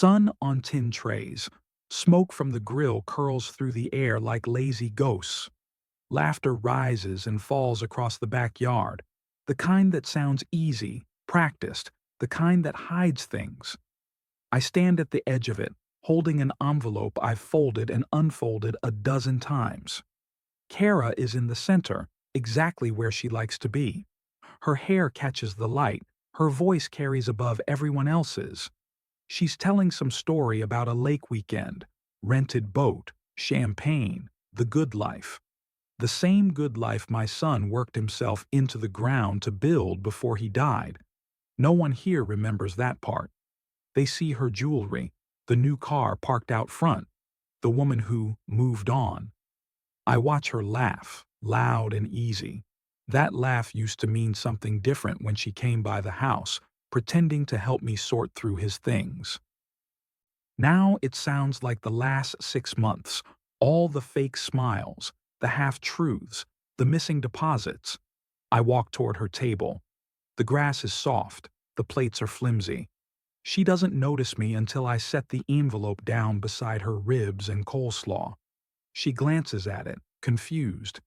Sun on tin trays. Smoke from the grill curls through the air like lazy ghosts. Laughter rises and falls across the backyard. The kind that sounds easy, practiced, the kind that hides things. I stand at the edge of it, holding an envelope I've folded and unfolded a dozen times. Kara is in the center, exactly where she likes to be. Her hair catches the light, her voice carries above everyone else's. She's telling some story about a lake weekend, rented boat, champagne, the good life. The same good life my son worked himself into the ground to build before he died. No one here remembers that part. They see her jewelry, the new car parked out front, the woman who moved on. I watch her laugh, loud and easy. That laugh used to mean something different when she came by the house, pretending to help me sort through his things. Now it sounds like the last 6 months, all the fake smiles, the half-truths, the missing deposits. I walk toward her table. The grass is soft, the plates are flimsy. She doesn't notice me until I set the envelope down beside her ribs and coleslaw. She glances at it, confused.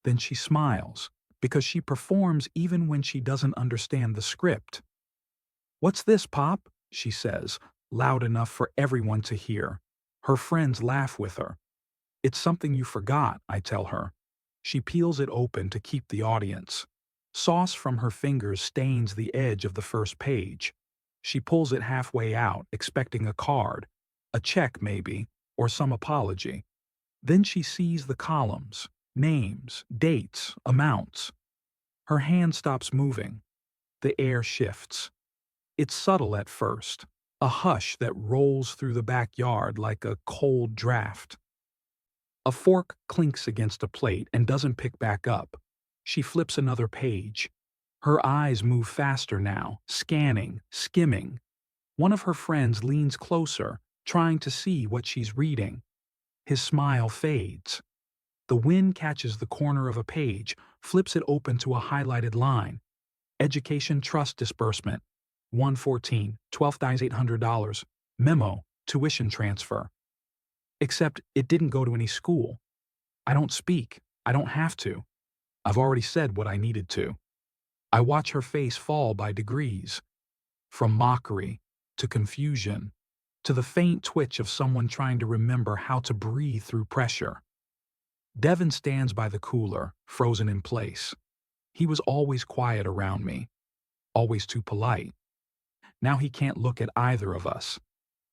Then she smiles, because she performs even when she doesn't understand the script. "What's this, Pop?" she says, loud enough for everyone to hear. Her friends laugh with her. "It's something you forgot," I tell her. She peels it open to keep the audience. Sauce from her fingers stains the edge of the first page. She pulls it halfway out, expecting a card, a check maybe, or some apology. Then she sees the columns, names, dates, amounts. Her hand stops moving. The air shifts. It's subtle at first, a hush that rolls through the backyard like a cold draft. A fork clinks against a plate and doesn't pick back up. She flips another page. Her eyes move faster now, scanning, skimming. One of her friends leans closer, trying to see what she's reading. His smile fades. The wind catches the corner of a page, flips it open to a highlighted line. Education Trust Disbursement. 114, $12,800. Memo, tuition transfer. Except it didn't go to any school. I don't speak. I don't have to. I've already said what I needed to. I watch her face fall by degrees. From mockery, to confusion, to the faint twitch of someone trying to remember how to breathe through pressure. Devin stands by the cooler, frozen in place. He was always quiet around me, always too polite. Now he can't look at either of us.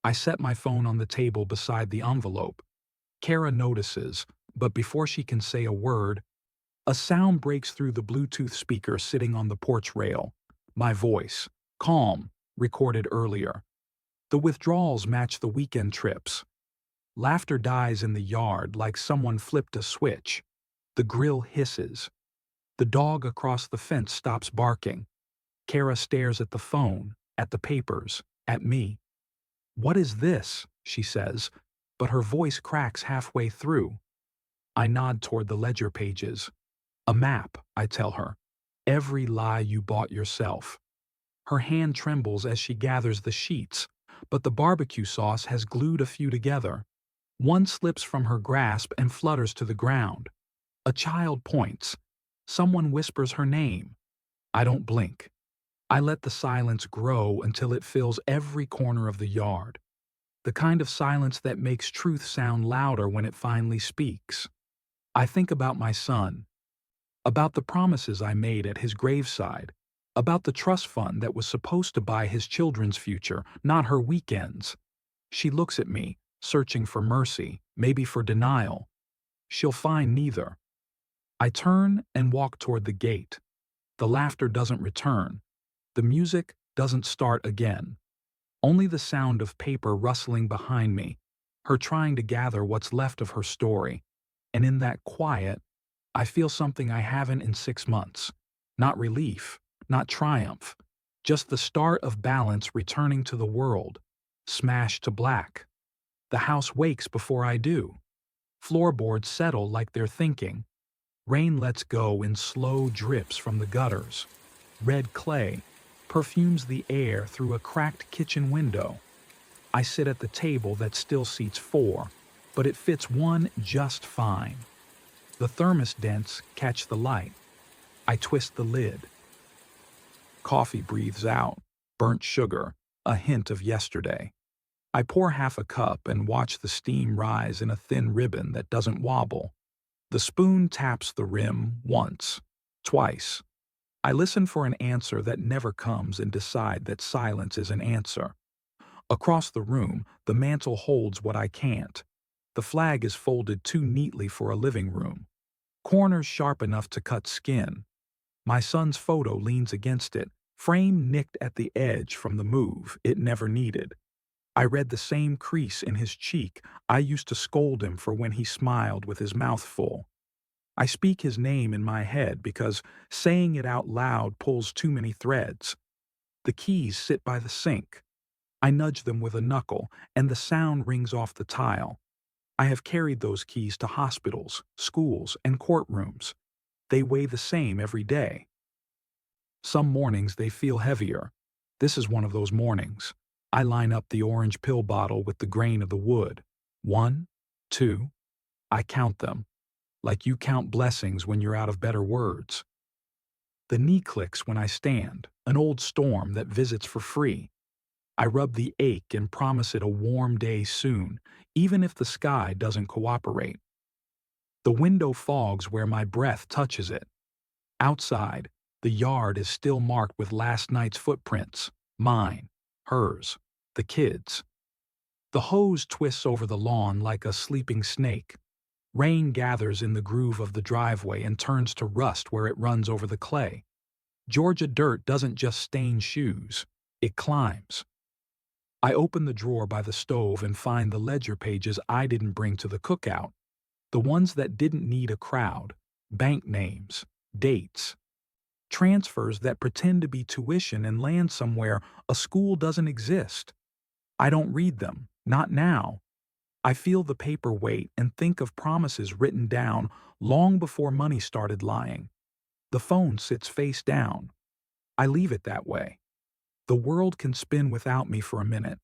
I set my phone on the table beside the envelope. Kara notices, but before she can say a word, a sound breaks through the Bluetooth speaker sitting on the porch rail. My voice, calm, recorded earlier. The withdrawals match the weekend trips. Laughter dies in the yard like someone flipped a switch. The grill hisses. The dog across the fence stops barking. Kara stares at the phone, at the papers, at me. "What is this?" she says, but her voice cracks halfway through. I nod toward the ledger pages. "A map," I tell her. "Every lie you bought yourself." Her hand trembles as she gathers the sheets, but the barbecue sauce has glued a few together. One slips from her grasp and flutters to the ground. A child points. Someone whispers her name. I don't blink. I let the silence grow until it fills every corner of the yard. The kind of silence that makes truth sound louder when it finally speaks. I think about my son, about the promises I made at his graveside, about the trust fund that was supposed to buy his children's future, not her weekends. She looks at me, searching for mercy, maybe for denial. She'll find neither. I turn and walk toward the gate. The laughter doesn't return. The music doesn't start again. Only the sound of paper rustling behind me, her trying to gather what's left of her story. And in that quiet, I feel something I haven't in 6 months. Not relief, not triumph, just the start of balance returning to the world, smashed to black. The house wakes before I do. Floorboards settle like they're thinking. Rain lets go in slow drips from the gutters. Red clay perfumes the air through a cracked kitchen window. I sit at the table that still seats four, but it fits one just fine. The thermos dents catch the light. I twist the lid. Coffee breathes out, burnt sugar, a hint of yesterday. I pour half a cup and watch the steam rise in a thin ribbon that doesn't wobble. The spoon taps the rim once, twice. I listen for an answer that never comes and decide that silence is an answer. Across the room, the mantel holds what I can't. The flag is folded too neatly for a living room. Corners sharp enough to cut skin. My son's photo leans against it, frame nicked at the edge from the move it never needed. I read the same crease in his cheek I used to scold him for when he smiled with his mouth full. I speak his name in my head because saying it out loud pulls too many threads. The keys sit by the sink. I nudge them with a knuckle, and the sound rings off the tile. I have carried those keys to hospitals, schools, and courtrooms. They weigh the same every day. Some mornings they feel heavier. This is one of those mornings. I line up the orange pill bottle with the grain of the wood. 1, 2. I count them, like you count blessings when you're out of better words. The knee clicks when I stand, an old storm that visits for free. I rub the ache and promise it a warm day soon, even if the sky doesn't cooperate. The window fogs where my breath touches it. Outside, the yard is still marked with last night's footprints, mine, hers, the kids'. The hose twists over the lawn like a sleeping snake. Rain gathers in the groove of the driveway and turns to rust where it runs over the clay. Georgia dirt doesn't just stain shoes, it climbs. I open the drawer by the stove and find the ledger pages I didn't bring to the cookout. The ones that didn't need a crowd, bank names, dates, transfers that pretend to be tuition and land somewhere a school doesn't exist. I don't read them, not now. I feel the paper weight and think of promises written down long before money started lying. The phone sits face down. I leave it that way. The world can spin without me for a minute.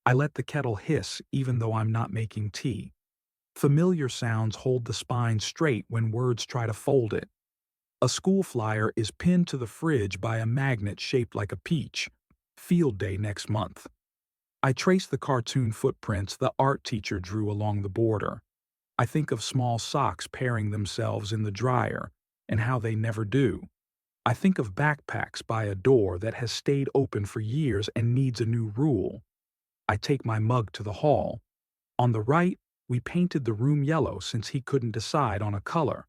I let the kettle hiss even though I'm not making tea. Familiar sounds hold the spine straight when words try to fold it. A school flyer is pinned to the fridge by a magnet shaped like a peach. Field day next month. I trace the cartoon footprints the art teacher drew along the border. I think of small socks pairing themselves in the dryer and how they never do. I think of backpacks by a door that has stayed open for years and needs a new rule. I take my mug to the hall. On the right, we painted the room yellow since he couldn't decide on a color.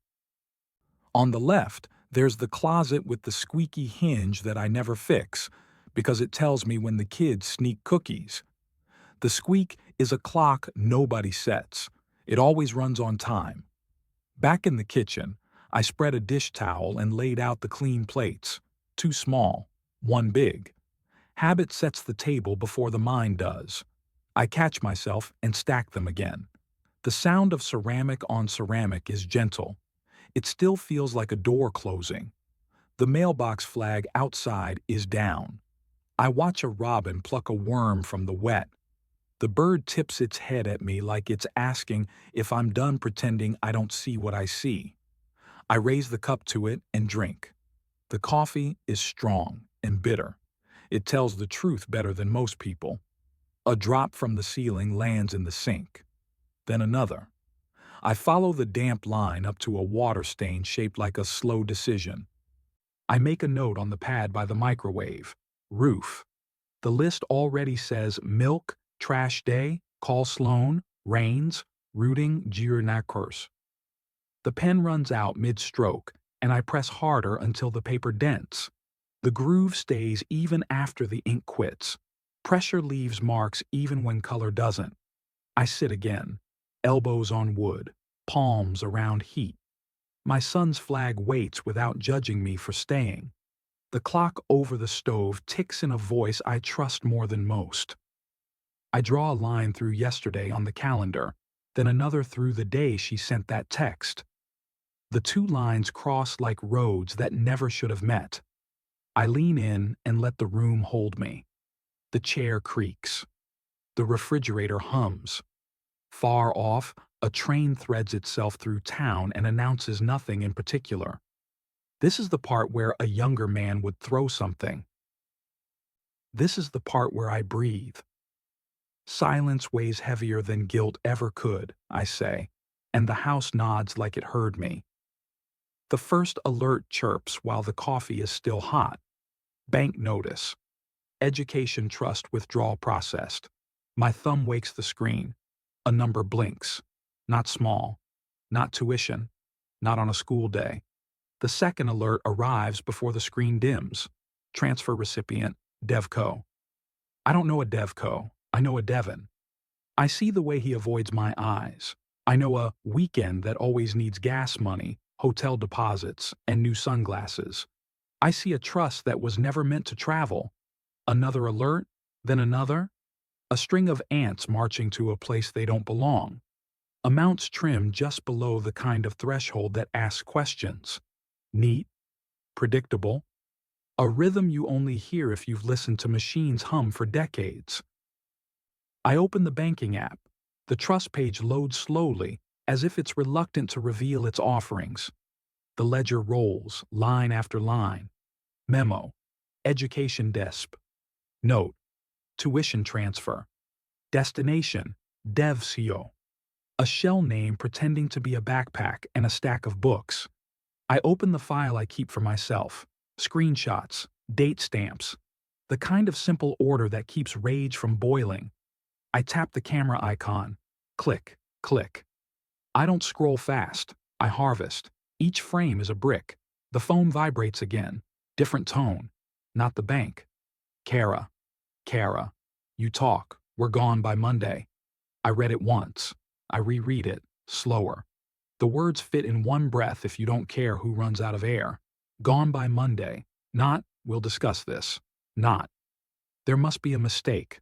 On the left, there's the closet with the squeaky hinge that I never fix because it tells me when the kids sneak cookies. The squeak is a clock nobody sets. It always runs on time. Back in the kitchen, I spread a dish towel and laid out the clean plates. 2 small, 1 big. Habit sets the table before the mind does. I catch myself and stack them again. The sound of ceramic on ceramic is gentle. It still feels like a door closing. The mailbox flag outside is down. I watch a robin pluck a worm from the wet. The bird tips its head at me like it's asking if I'm done pretending I don't see what I see. I raise the cup to it and drink. The coffee is strong and bitter. It tells the truth better than most people. A drop from the ceiling lands in the sink. Then another. I follow the damp line up to a water stain shaped like a slow decision. I make a note on the pad by the microwave. Roof. The list already says milk, trash day, call Sloan, rains, rooting Giernacurs. The pen runs out mid-stroke, and I press harder until the paper dents. The groove stays even after the ink quits. Pressure leaves marks even when color doesn't. I sit again, elbows on wood, palms around heat. My son's flag waits without judging me for staying. The clock over the stove ticks in a voice I trust more than most. I draw a line through yesterday on the calendar, then another through the day she sent that text. The 2 lines cross like roads that never should have met. I lean in and let the room hold me. The chair creaks. The refrigerator hums. Far off, a train threads itself through town and announces nothing in particular. This is the part where a younger man would throw something. This is the part where I breathe. Silence weighs heavier than guilt ever could, I say, and the house nods like it heard me. The first alert chirps while the coffee is still hot. Bank notice. Education trust withdrawal processed. My thumb wakes the screen. A number blinks. Not small. Not tuition. Not on a school day. The second alert arrives before the screen dims. Transfer recipient, Devco. I don't know a Devco. I know a Devon. I see the way he avoids my eyes. I know a weekend that always needs gas money, hotel deposits, and new sunglasses. I see a trust that was never meant to travel. Another alert, then another. A string of ants marching to a place they don't belong. Amounts trimmed just below the kind of threshold that asks questions. Neat, predictable. A rhythm you only hear if you've listened to machines hum for decades. I open the banking app. The trust page loads slowly, as if it's reluctant to reveal its offerings. The ledger rolls, line after line. Memo. Education desp. Note. Tuition transfer. Destination. DevCO. A shell name pretending to be a backpack and a stack of books. I open the file I keep for myself. Screenshots. Date stamps. The kind of simple order that keeps rage from boiling. I tap the camera icon. Click, click. I don't scroll fast. I harvest. Each frame is a brick. The phone vibrates again. Different tone. Not the bank. Kara. Kara. You talk. We're gone by Monday. I read it once. I reread it. Slower. The words fit in one breath if you don't care who runs out of air. Gone by Monday. Not, we'll discuss this. Not. There must be a mistake.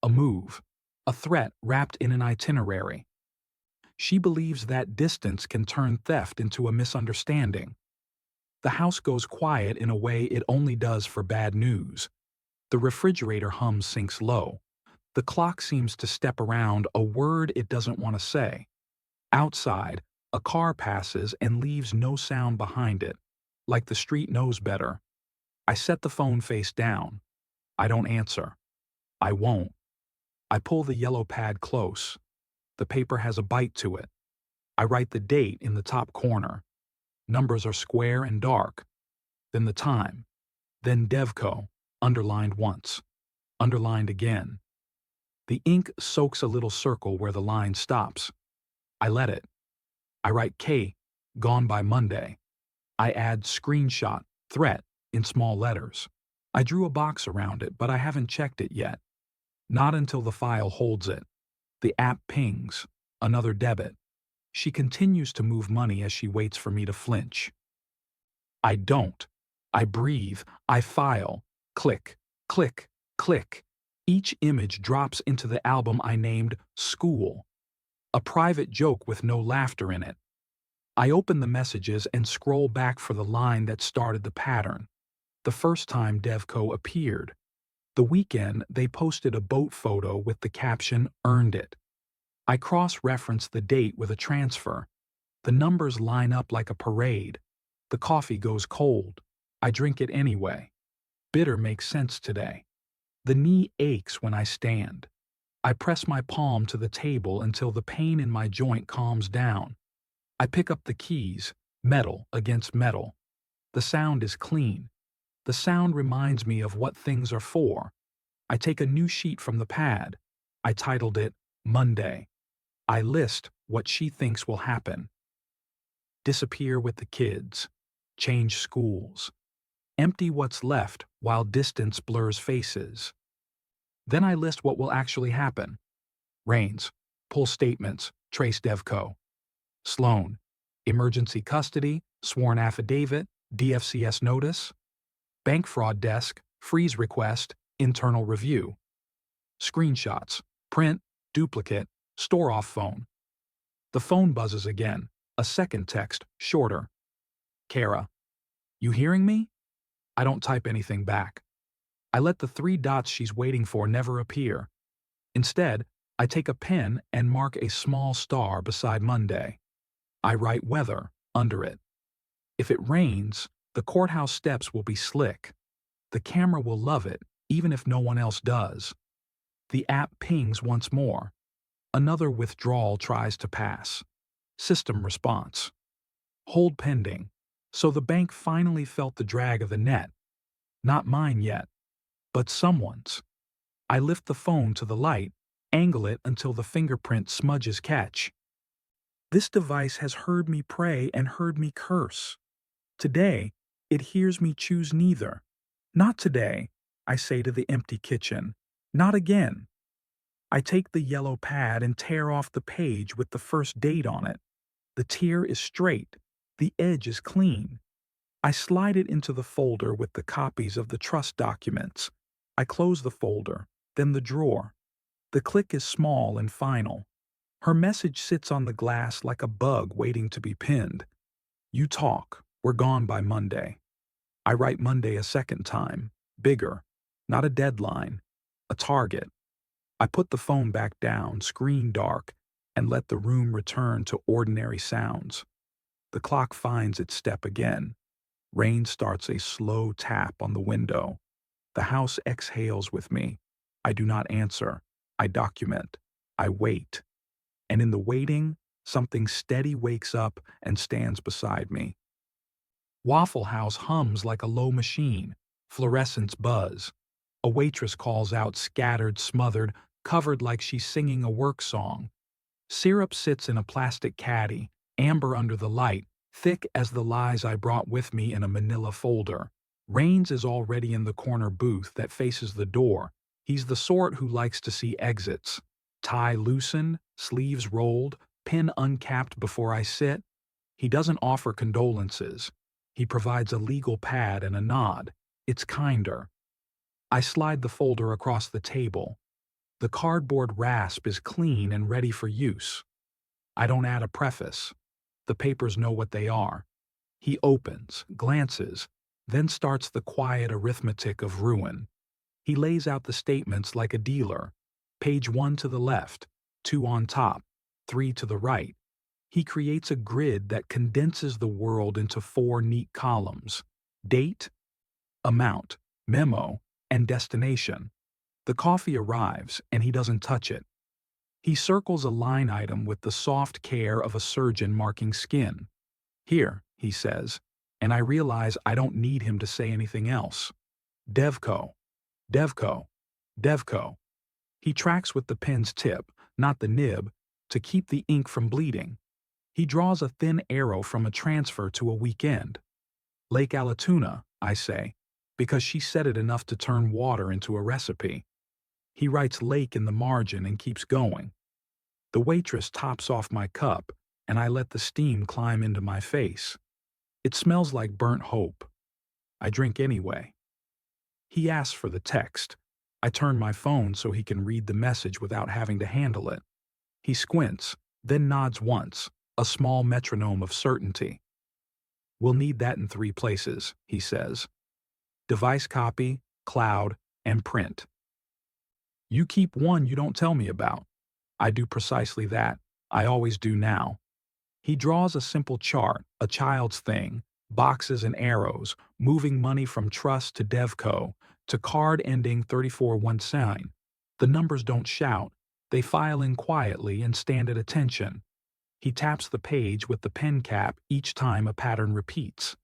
A move. A threat wrapped in an itinerary. She believes that distance can turn theft into a misunderstanding. The house goes quiet in a way it only does for bad news. The refrigerator hum sinks low. The clock seems to step around a word it doesn't want to say. Outside, a car passes and leaves no sound behind it, like the street knows better. I set the phone face down. I don't answer. I won't. I pull the yellow pad close. The paper has a bite to it. I write the date in the top corner. Numbers are square and dark. Then the time. Then Devco, underlined once. Underlined again. The ink soaks a little circle where the line stops. I let it. I write K, gone by Monday. I add screenshot, threat, in small letters. I drew a box around it, but I haven't checked it yet. Not until the file holds it. The app pings. Another debit. She continues to move money as she waits for me to flinch. I don't. I breathe. I file. Click, click, click. Each image drops into the album I named School. A private joke with no laughter in it. I open the messages and scroll back for the line that started the pattern. The first time Devco appeared. The weekend, they posted a boat photo with the caption, "Earned it." I cross-reference the date with a transfer. The numbers line up like a parade. The coffee goes cold. I drink it anyway. Bitter makes sense today. The knee aches when I stand. I press my palm to the table until the pain in my joint calms down. I pick up the keys, metal against metal. The sound is clean. The sound reminds me of what things are for. I take a new sheet from the pad. I titled it Monday. I list what she thinks will happen. Disappear with the kids. Change schools. Empty what's left while distance blurs faces. Then I list what will actually happen. Rains. Pull statements. Trace Devco. Sloan. Emergency custody. Sworn affidavit. DFCS notice. Bank fraud desk. Freeze request. Internal review. Screenshots. Print. Duplicate. Store off phone. The phone buzzes again. A second text, shorter. Kara. You hearing me? I don't type anything back. I let the 3 dots she's waiting for never appear. Instead, I take a pen and mark a small star beside Monday. I write weather under it. If it rains, the courthouse steps will be slick. The camera will love it, even if no one else does. The app pings once more. Another withdrawal tries to pass. System response. Hold pending. So the bank finally felt the drag of the net. Not mine yet, but someone's. I lift the phone to the light, angle it until the fingerprint smudges catch. This device has heard me pray and heard me curse. Today, it hears me choose neither. Not today, I say to the empty kitchen. Not again. I take the yellow pad and tear off the page with the first date on it. The tear is straight. The edge is clean. I slide it into the folder with the copies of the trust documents. I close the folder, then the drawer. The click is small and final. Her message sits on the glass like a bug waiting to be pinned. You talk. We're gone by Monday. I write Monday a second time. Bigger. Not a deadline. A target. I put the phone back down, screen dark, and let the room return to ordinary sounds. The clock finds its step again. Rain starts a slow tap on the window. The house exhales with me. I do not answer. I document. I wait. And in the waiting, something steady wakes up and stands beside me. Waffle House hums like a low machine. Fluorescents buzz. A waitress calls out scattered, smothered, covered like she's singing a work song. Syrup sits in a plastic caddy, amber under the light, thick as the lies I brought with me in a manila folder. Rains is already in the corner booth that faces the door. He's the sort who likes to see exits. Tie loosened, sleeves rolled, pin uncapped before I sit. He doesn't offer condolences. He provides a legal pad and a nod. It's kinder. I slide the folder across the table. The cardboard rasp is clean and ready for use. I don't add a preface. The papers know what they are. He opens, glances, then starts the quiet arithmetic of ruin. He lays out the statements like a dealer. Page 1 to the left, 2 on top, 3 to the right. He creates a grid that condenses the world into 4 neat columns: date, amount, memo, and destination. The coffee arrives, and he doesn't touch it. He circles a line item with the soft care of a surgeon marking skin. Here, he says, and I realize I don't need him to say anything else. Devco, Devco, Devco. He tracks with the pen's tip, not the nib, to keep the ink from bleeding. He draws a thin arrow from a transfer to a weekend. Lake Allatoona, I say, because she said it enough to turn water into a recipe. He writes lake in the margin and keeps going. The waitress tops off my cup, and I let the steam climb into my face. It smells like burnt hope. I drink anyway. He asks for the text. I turn my phone so he can read the message without having to handle it. He squints, then nods once, a small metronome of certainty. We'll need that in 3 places, he says. Device copy, cloud, and print. You keep one you don't tell me about. I do precisely that. I always do now. He draws a simple chart, a child's thing, boxes and arrows, moving money from trust to Devco, to card ending 3419. The numbers don't shout. They file in quietly and stand at attention. He taps the page with the pen cap each time a pattern repeats.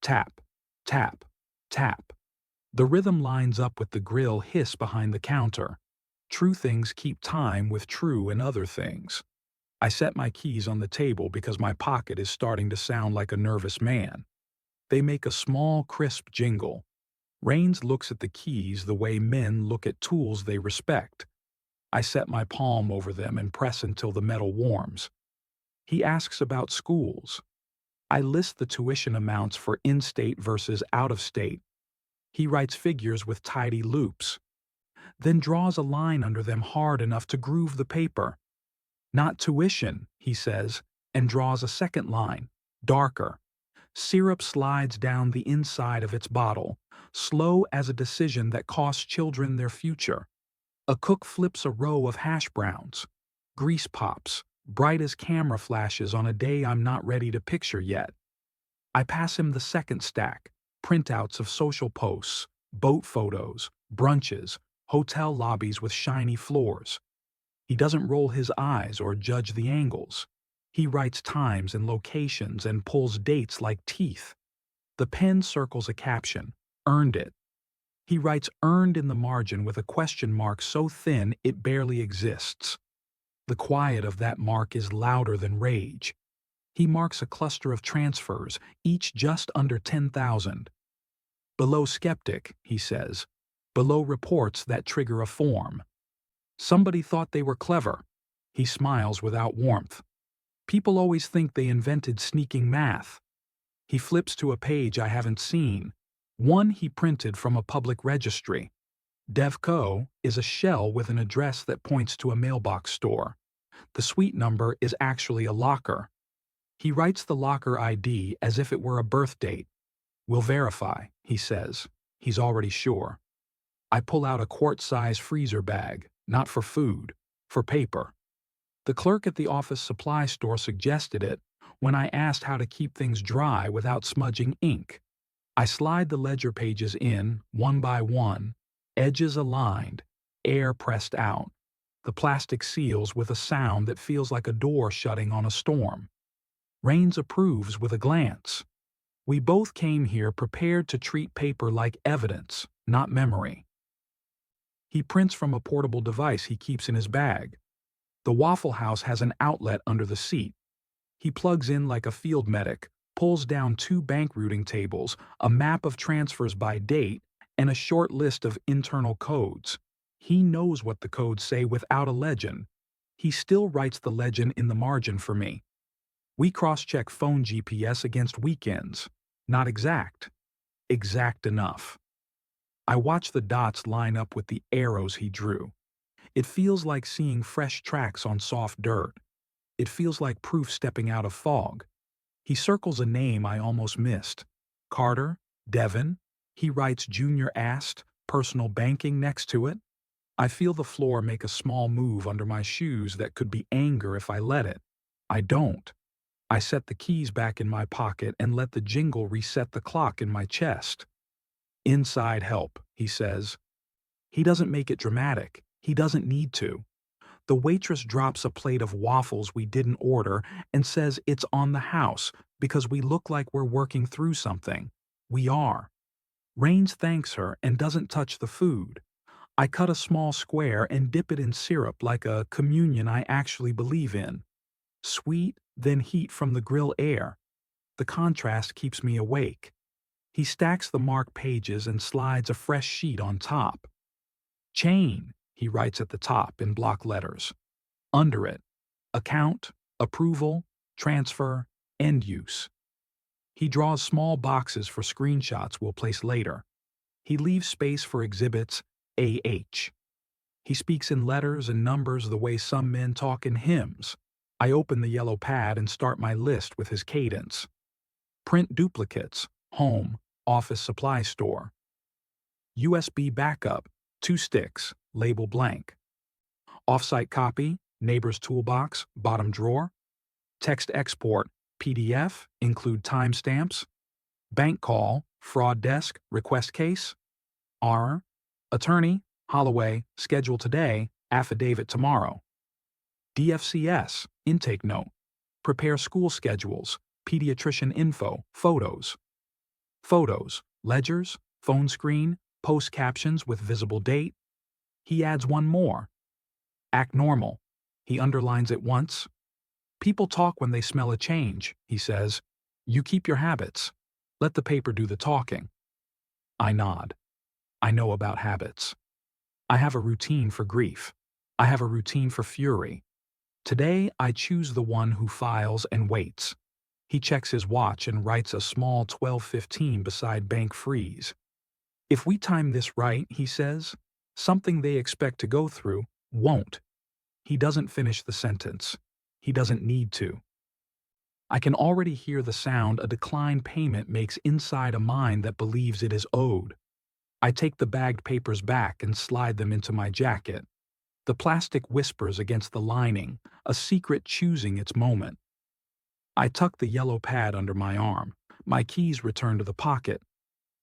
Tap, tap, tap. The rhythm lines up with the grill hiss behind the counter. True things keep time with true and other things. I set my keys on the table because my pocket is starting to sound like a nervous man. They make a small, crisp jingle. Rains looks at the keys the way men look at tools they respect. I set my palm over them and press until the metal warms. He asks about schools. I list the tuition amounts for in-state versus out-of-state. He writes figures with tidy loops, then draws a line under them hard enough to groove the paper. Not tuition, he says, and draws a second line, darker. Syrup slides down the inside of its bottle, slow as a decision that costs children their future. A cook flips a row of hash browns. Grease pops, bright as camera flashes on a day I'm not ready to picture yet. I pass him the second stack, printouts of social posts, boat photos, brunches, hotel lobbies with shiny floors. He doesn't roll his eyes or judge the angles. He writes times and locations and pulls dates like teeth. The pen circles a caption, "Earned it." He writes "earned" in the margin with a question mark so thin it barely exists. The quiet of that mark is louder than rage. He marks a cluster of transfers, each just under 10,000. Below skeptic, he says. Below reports that trigger a form. Somebody thought they were clever. He smiles without warmth. People always think they invented sneaking math. He flips to a page I haven't seen. One he printed from a public registry. DevCo is a shell with an address that points to a mailbox store. The suite number is actually a locker. He writes the locker ID as if it were a birth date. "We'll verify," he says. He's already sure. I pull out a quart-size freezer bag, not for food, for paper. The clerk at the office supply store suggested it when I asked how to keep things dry without smudging ink. I slide the ledger pages in, one by one, edges aligned, air pressed out. The plastic seals with a sound that feels like a door shutting on a storm. Raines approves with a glance. We both came here prepared to treat paper like evidence, not memory. He prints from a portable device he keeps in his bag. The Waffle House has an outlet under the seat. He plugs in like a field medic, pulls down 2 bank routing tables, a map of transfers by date, and a short list of internal codes. He knows what the codes say without a legend. He still writes the legend in the margin for me. We cross-check phone GPS against weekends. Not exact. Exact enough. I watch the dots line up with the arrows he drew. It feels like seeing fresh tracks on soft dirt. It feels like proof stepping out of fog. He circles a name I almost missed. Carter, Devon. He writes Junior asked, personal banking next to it. I feel the floor make a small move under my shoes that could be anger if I let it. I don't. I set the keys back in my pocket and let the jingle reset the clock in my chest. Inside help, he says. He doesn't make it dramatic. He doesn't need to. The waitress drops a plate of waffles we didn't order and says it's on the house because we look like we're working through something. We are. Raines thanks her and doesn't touch the food. I cut a small square and dip it in syrup like a communion I actually believe in. Sweet, then heat from the grill air. The contrast keeps me awake. He stacks the marked pages and slides a fresh sheet on top. Chain, he writes at the top in block letters. Under it, account, approval, transfer, end use. He draws small boxes for screenshots we'll place later. He leaves space for exhibits AH. He speaks in letters and numbers the way some men talk in hymns. I open the yellow pad and start my list with his cadence. Print duplicates, home, office supply store. USB backup, 2 sticks, label blank. Offsite copy, neighbor's toolbox, bottom drawer. Text export, PDF, include timestamps. Bank call, fraud desk, request case. R. Attorney, Holloway, schedule today, affidavit tomorrow. DFCS, intake note. Prepare school schedules, pediatrician info, photos. Photos, ledgers, phone screen, post captions with visible date. He adds one more. Act normal. He underlines it once. People talk when they smell a change, he says. You keep your habits. Let the paper do the talking. I nod. I know about habits. I have a routine for grief. I have a routine for fury. Today, I choose the one who files and waits. He checks his watch and writes a small 12:15 beside bank freeze. If we time this right, he says, something they expect to go through won't. He doesn't finish the sentence. He doesn't need to. I can already hear the sound a declined payment makes inside a mind that believes it is owed. I take the bagged papers back and slide them into my jacket. The plastic whispers against the lining, a secret choosing its moment. I tuck the yellow pad under my arm. My keys return to the pocket.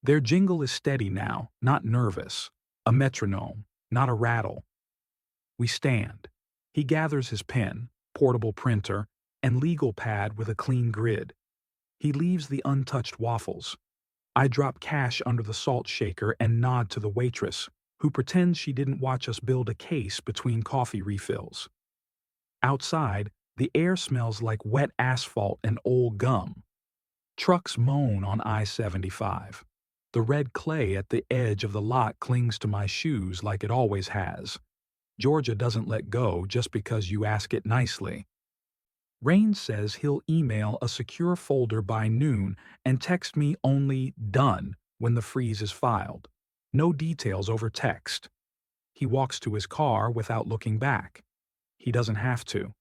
Their jingle is steady now, not nervous. A metronome, not a rattle. We stand. He gathers his pen, portable printer, and legal pad with a clean grid. He leaves the untouched waffles. I drop cash under the salt shaker and nod to the waitress, who pretends she didn't watch us build a case between coffee refills. Outside, the air smells like wet asphalt and old gum. Trucks moan on I-75. The red clay at the edge of the lot clings to my shoes like it always has. Georgia doesn't let go just because you ask it nicely. Rain says he'll email a secure folder by noon and text me only "done" when the freeze is filed. No details over text. He walks to his car without looking back. He doesn't have to.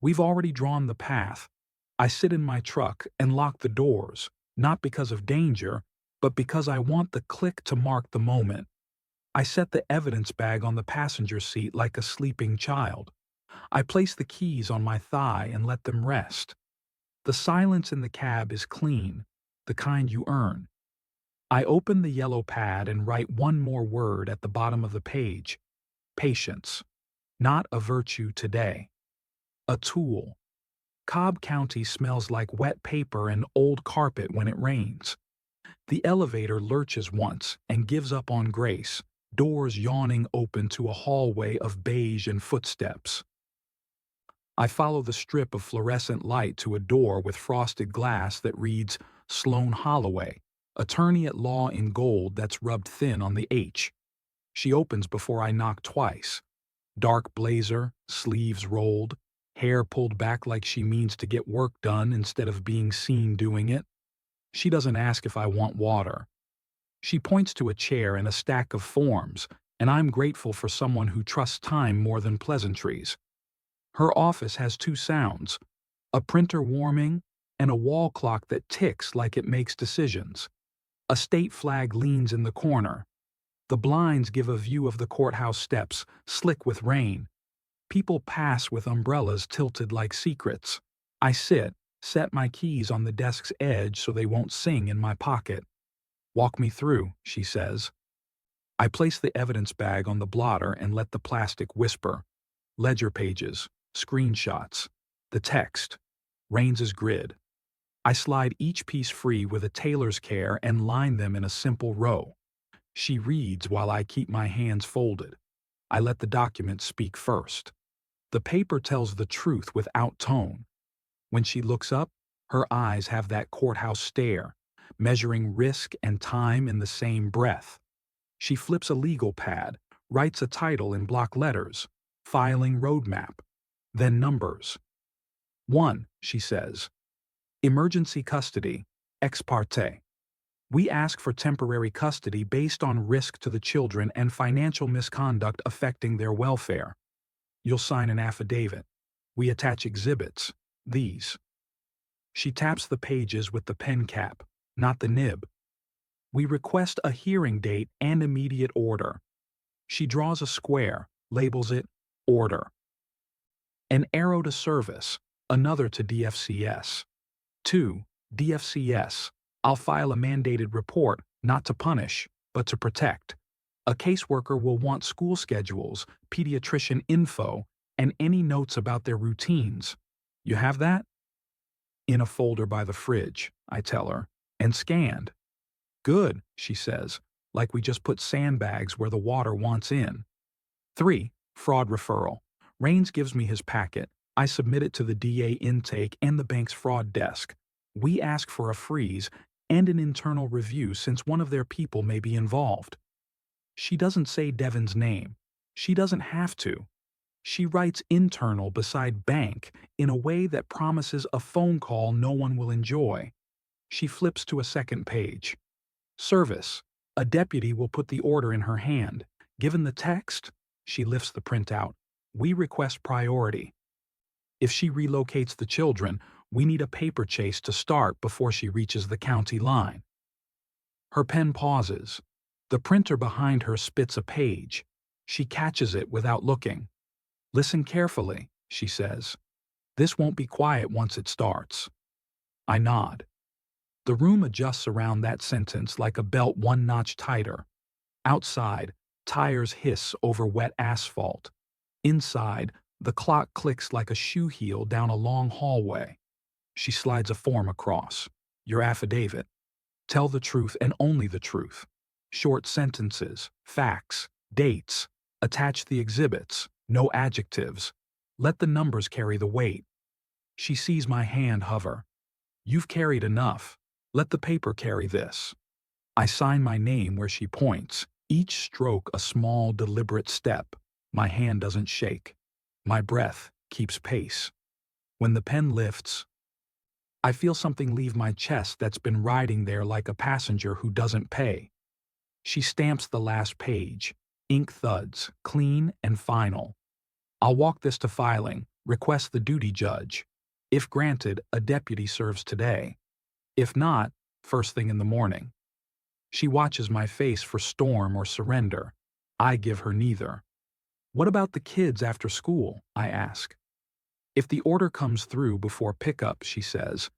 We've already drawn the path. I sit in my truck and lock the doors, not because of danger, but because I want the click to mark the moment. I set the evidence bag on the passenger seat like a sleeping child. I place the keys on my thigh and let them rest. The silence in the cab is clean, the kind you earn. I open the yellow pad and write one more word at the bottom of the page. Patience. Not a virtue today. A tool. Cobb County smells like wet paper and old carpet when it rains. The elevator lurches once and gives up on grace, doors yawning open to a hallway of beige and footsteps. I follow the strip of fluorescent light to a door with frosted glass that reads Sloan Holloway, attorney at law in gold that's rubbed thin on the H. She opens before I knock twice. Dark blazer, sleeves rolled, hair pulled back like she means to get work done instead of being seen doing it. She doesn't ask if I want water. She points to a chair and a stack of forms, and I'm grateful for someone who trusts time more than pleasantries. Her office has two sounds, a printer warming and a wall clock that ticks like it makes decisions. A state flag leans in the corner. The blinds give a view of the courthouse steps, slick with rain. People pass with umbrellas tilted like secrets. I sit, set my keys on the desk's edge so they won't sing in my pocket. Walk me through, she says. I place the evidence bag on the blotter and let the plastic whisper. Ledger pages, screenshots, the text, Raines's grid. I slide each piece free with a tailor's care and line them in a simple row. She reads while I keep my hands folded. I let the document speak first. The paper tells the truth without tone. When she looks up, her eyes have that courthouse stare, measuring risk and time in the same breath. She flips a legal pad, writes a title in block letters, filing roadmap, then numbers. 1, she says. Emergency custody, ex parte. We ask for temporary custody based on risk to the children and financial misconduct affecting their welfare. You'll sign an affidavit. We attach exhibits, these. She taps the pages with the pen cap, not the nib. We request a hearing date and immediate order. She draws a square, labels it order. An arrow to service, another to DFCS. 2, DFCS. I'll file a mandated report, not to punish, but to protect. A caseworker will want school schedules, pediatrician info, and any notes about their routines. You have that? In a folder by the fridge, I tell her, and scanned. Good, she says, like we just put sandbags where the water wants in. 3, fraud referral. Raines gives me his packet. I submit it to the DA intake and the bank's fraud desk. We ask for a freeze and an internal review since one of their people may be involved. She doesn't say Devin's name. She doesn't have to. She writes internal beside bank in a way that promises a phone call no one will enjoy. She flips to a second page. Service. A deputy will put the order in her hand. Given the text, she lifts the printout. We request priority. If she relocates the children, we need a paper chase to start before she reaches the county line. Her pen pauses. The printer behind her spits a page. She catches it without looking. Listen carefully, she says. This won't be quiet once it starts. I nod. The room adjusts around that sentence like a belt one notch tighter. Outside, tires hiss over wet asphalt. Inside, the clock clicks like a shoe heel down a long hallway. She slides a form across. Your affidavit. Tell the truth and only the truth. Short sentences, facts, dates. Attach the exhibits, no adjectives. Let the numbers carry the weight. She sees my hand hover. You've carried enough. Let the paper carry this. I sign my name where she points, each stroke a small, deliberate step. My hand doesn't shake. My breath keeps pace. When the pen lifts, I feel something leave my chest that's been riding there like a passenger who doesn't pay. She stamps the last page. Ink thuds, clean and final. I'll walk this to filing, request the duty judge. If granted, a deputy serves today. If not, first thing in the morning. She watches my face for storm or surrender. I give her neither. What about the kids after school? I ask. If the order comes through before pickup, she says,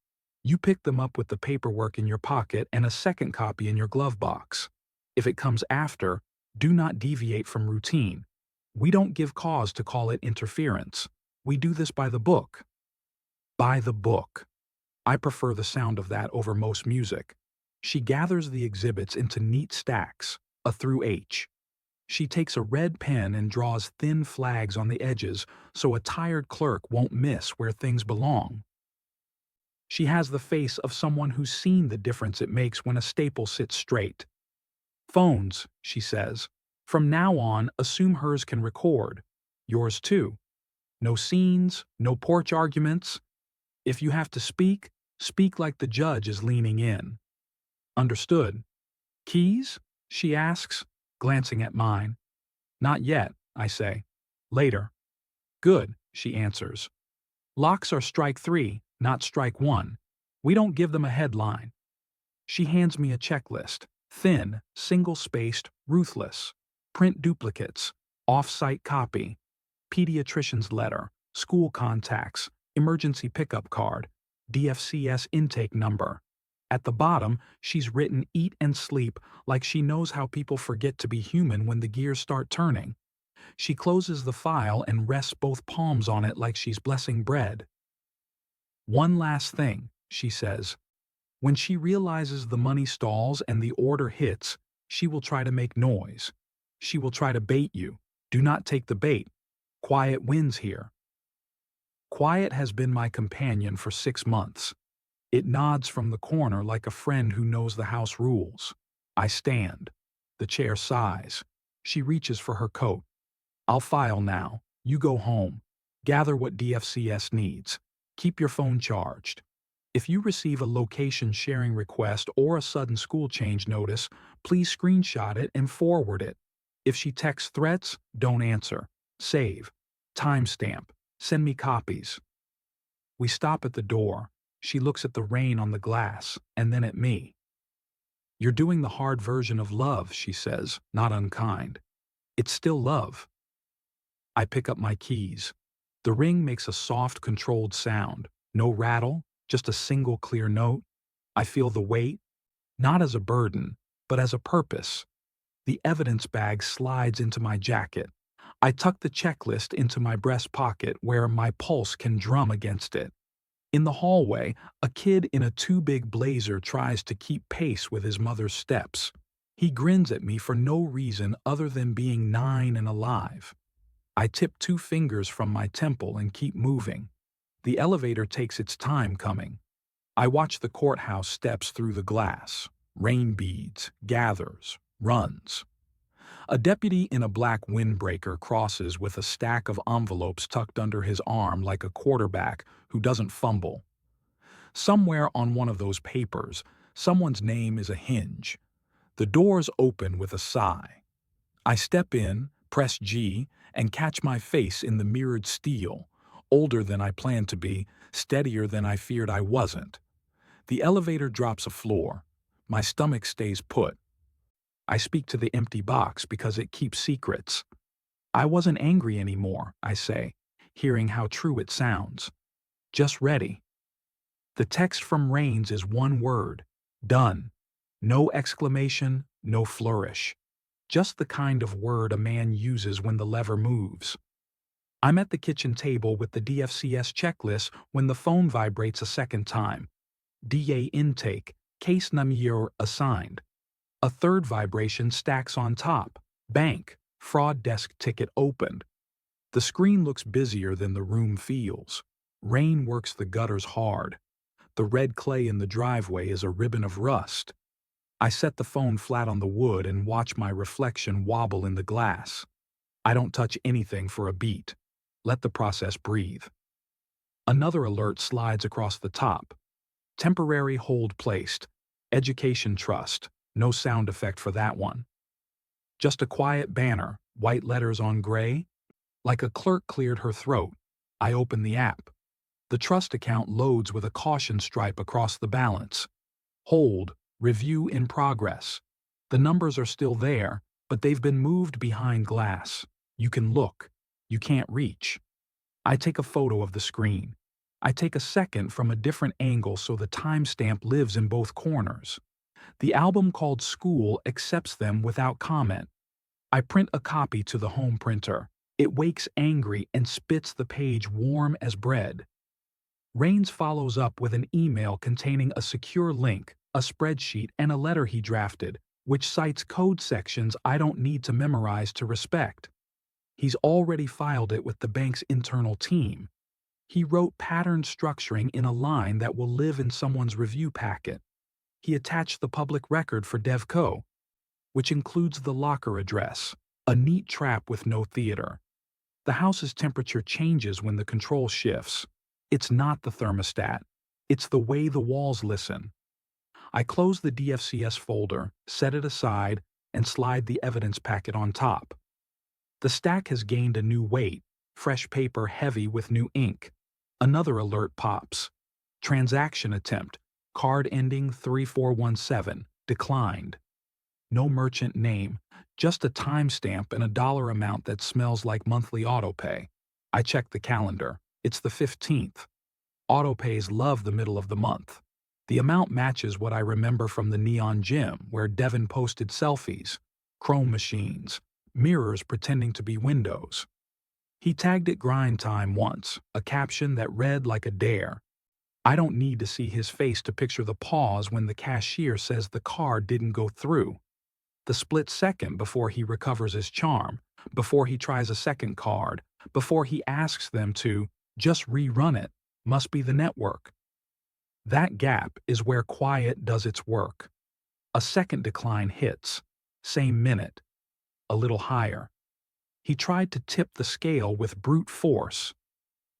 you pick them up with the paperwork in your pocket and a second copy in your glove box. If it comes after, do not deviate from routine. We don't give cause to call it interference. We do this by the book. By the book. I prefer the sound of that over most music. She gathers the exhibits into neat stacks, a through H. She takes a red pen and draws thin flags on the edges so a tired clerk won't miss where things belong. She has the face of someone who's seen the difference it makes when a staple sits straight. Phones, she says. From now on, assume hers can record. Yours too. No scenes, no porch arguments. If you have to speak, speak like the judge is leaning in. Understood. Keys? She asks, glancing at mine. Not yet, I say. Later. Good, she answers. Locks are strike 3, not strike 1. We don't give them a headline. She hands me a checklist. Thin, single-spaced, ruthless. Print duplicates. Off-site copy. Pediatrician's letter. School contacts. Emergency pickup card. DFCS intake number. At the bottom, she's written eat and sleep like she knows how people forget to be human when the gears start turning. She closes the file and rests both palms on it like she's blessing bread. One last thing, she says. When she realizes the money stalls and the order hits, she will try to make noise. She will try to bait you. Do not take the bait. Quiet wins here. Quiet has been my companion for 6 months. It nods from the corner like a friend who knows the house rules. I stand. The chair sighs. She reaches for her coat. I'll file now. You go home. Gather what DFCS needs. Keep your phone charged. If you receive a location sharing request or a sudden school change notice, please screenshot it and forward it. If she texts threats, don't answer. Save. Timestamp. Send me copies. We stop at the door. She looks at the rain on the glass, and then at me. You're doing the hard version of love, she says, not unkind. It's still love. I pick up my keys. The ring makes a soft, controlled sound. No rattle, just a single clear note. I feel the weight, not as a burden, but as a purpose. The evidence bag slides into my jacket. I tuck the checklist into my breast pocket where my pulse can drum against it. In the hallway, a kid in a too-big blazer tries to keep pace with his mother's steps. He grins at me for no reason other than being 9 and alive. I tip 2 fingers from my temple and keep moving. The elevator takes its time coming. I watch the courthouse steps through the glass. Rain beads, gathers, runs. A deputy in a black windbreaker crosses with a stack of envelopes tucked under his arm like a quarterback who doesn't fumble. Somewhere on one of those papers, someone's name is a hinge. The doors open with a sigh. I step in, press G, and catch my face in the mirrored steel, older than I planned to be, steadier than I feared I wasn't. The elevator drops a floor. My stomach stays put. I speak to the empty box because it keeps secrets. I wasn't angry anymore, I say, hearing how true it sounds. Just ready. The text from Rains is one word. Done. No exclamation, no flourish. Just the kind of word a man uses when the lever moves. I'm at the kitchen table with the DFCS checklist when the phone vibrates a second time. DA intake, case number assigned. A third vibration stacks on top. Bank, fraud desk ticket opened. The screen looks busier than the room feels. Rain works the gutters hard. The red clay in the driveway is a ribbon of rust. I set the phone flat on the wood and watch my reflection wobble in the glass. I don't touch anything for a beat. Let the process breathe. Another alert slides across the top. Temporary hold placed. Education trust. No sound effect for that one. Just a quiet banner, white letters on gray. Like a clerk cleared her throat. I open the app. The trust account loads with a caution stripe across the balance. Hold. Review in progress. The numbers are still there, but they've been moved behind glass. You can look. You can't reach. I take a photo of the screen. I take a second from a different angle so the timestamp lives in both corners. The album called School accepts them without comment. I print a copy to the home printer. It wakes angry and spits the page warm as bread. Rains follows up with an email containing a secure link, a spreadsheet, and a letter he drafted, which cites code sections I don't need to memorize to respect. He's already filed it with the bank's internal team. He wrote pattern structuring in a line that will live in someone's review packet. He attached the public record for DevCo, which includes the locker address, a neat trap with no theater. The house's temperature changes when the control shifts. It's not the thermostat. It's the way the walls listen. I close the DFCS folder, set it aside, and slide the evidence packet on top. The stack has gained a new weight, fresh paper heavy with new ink. Another alert pops. Transaction attempt, card ending 3417, declined. No merchant name, just a timestamp and a dollar amount that smells like monthly autopay. I check the calendar. It's the 15th. Autopays love the middle of the month. The amount matches what I remember from the neon gym where Devin posted selfies, chrome machines, mirrors pretending to be windows. He tagged it grind time once, a caption that read like a dare. I don't need to see his face to picture the pause when the cashier says the card didn't go through. The split second before he recovers his charm, before he tries a second card, before he asks them to just rerun it, must be the network. That gap is where quiet does its work. A second decline hits. Same minute. A little higher. He tried to tip the scale with brute force.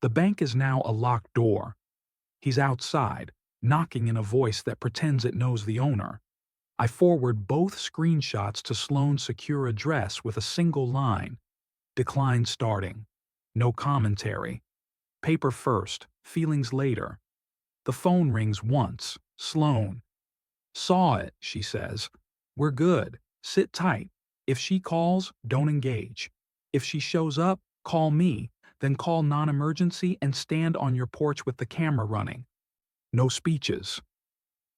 The bank is now a locked door. He's outside, knocking in a voice that pretends it knows the owner. I forward both screenshots to Sloan's secure address with a single line. Decline starting. No commentary. Paper first, feelings later. The phone rings once. Sloan. Saw it, she says. We're good. Sit tight. If she calls, don't engage. If she shows up, call me, then call non-emergency and stand on your porch with the camera running. No speeches.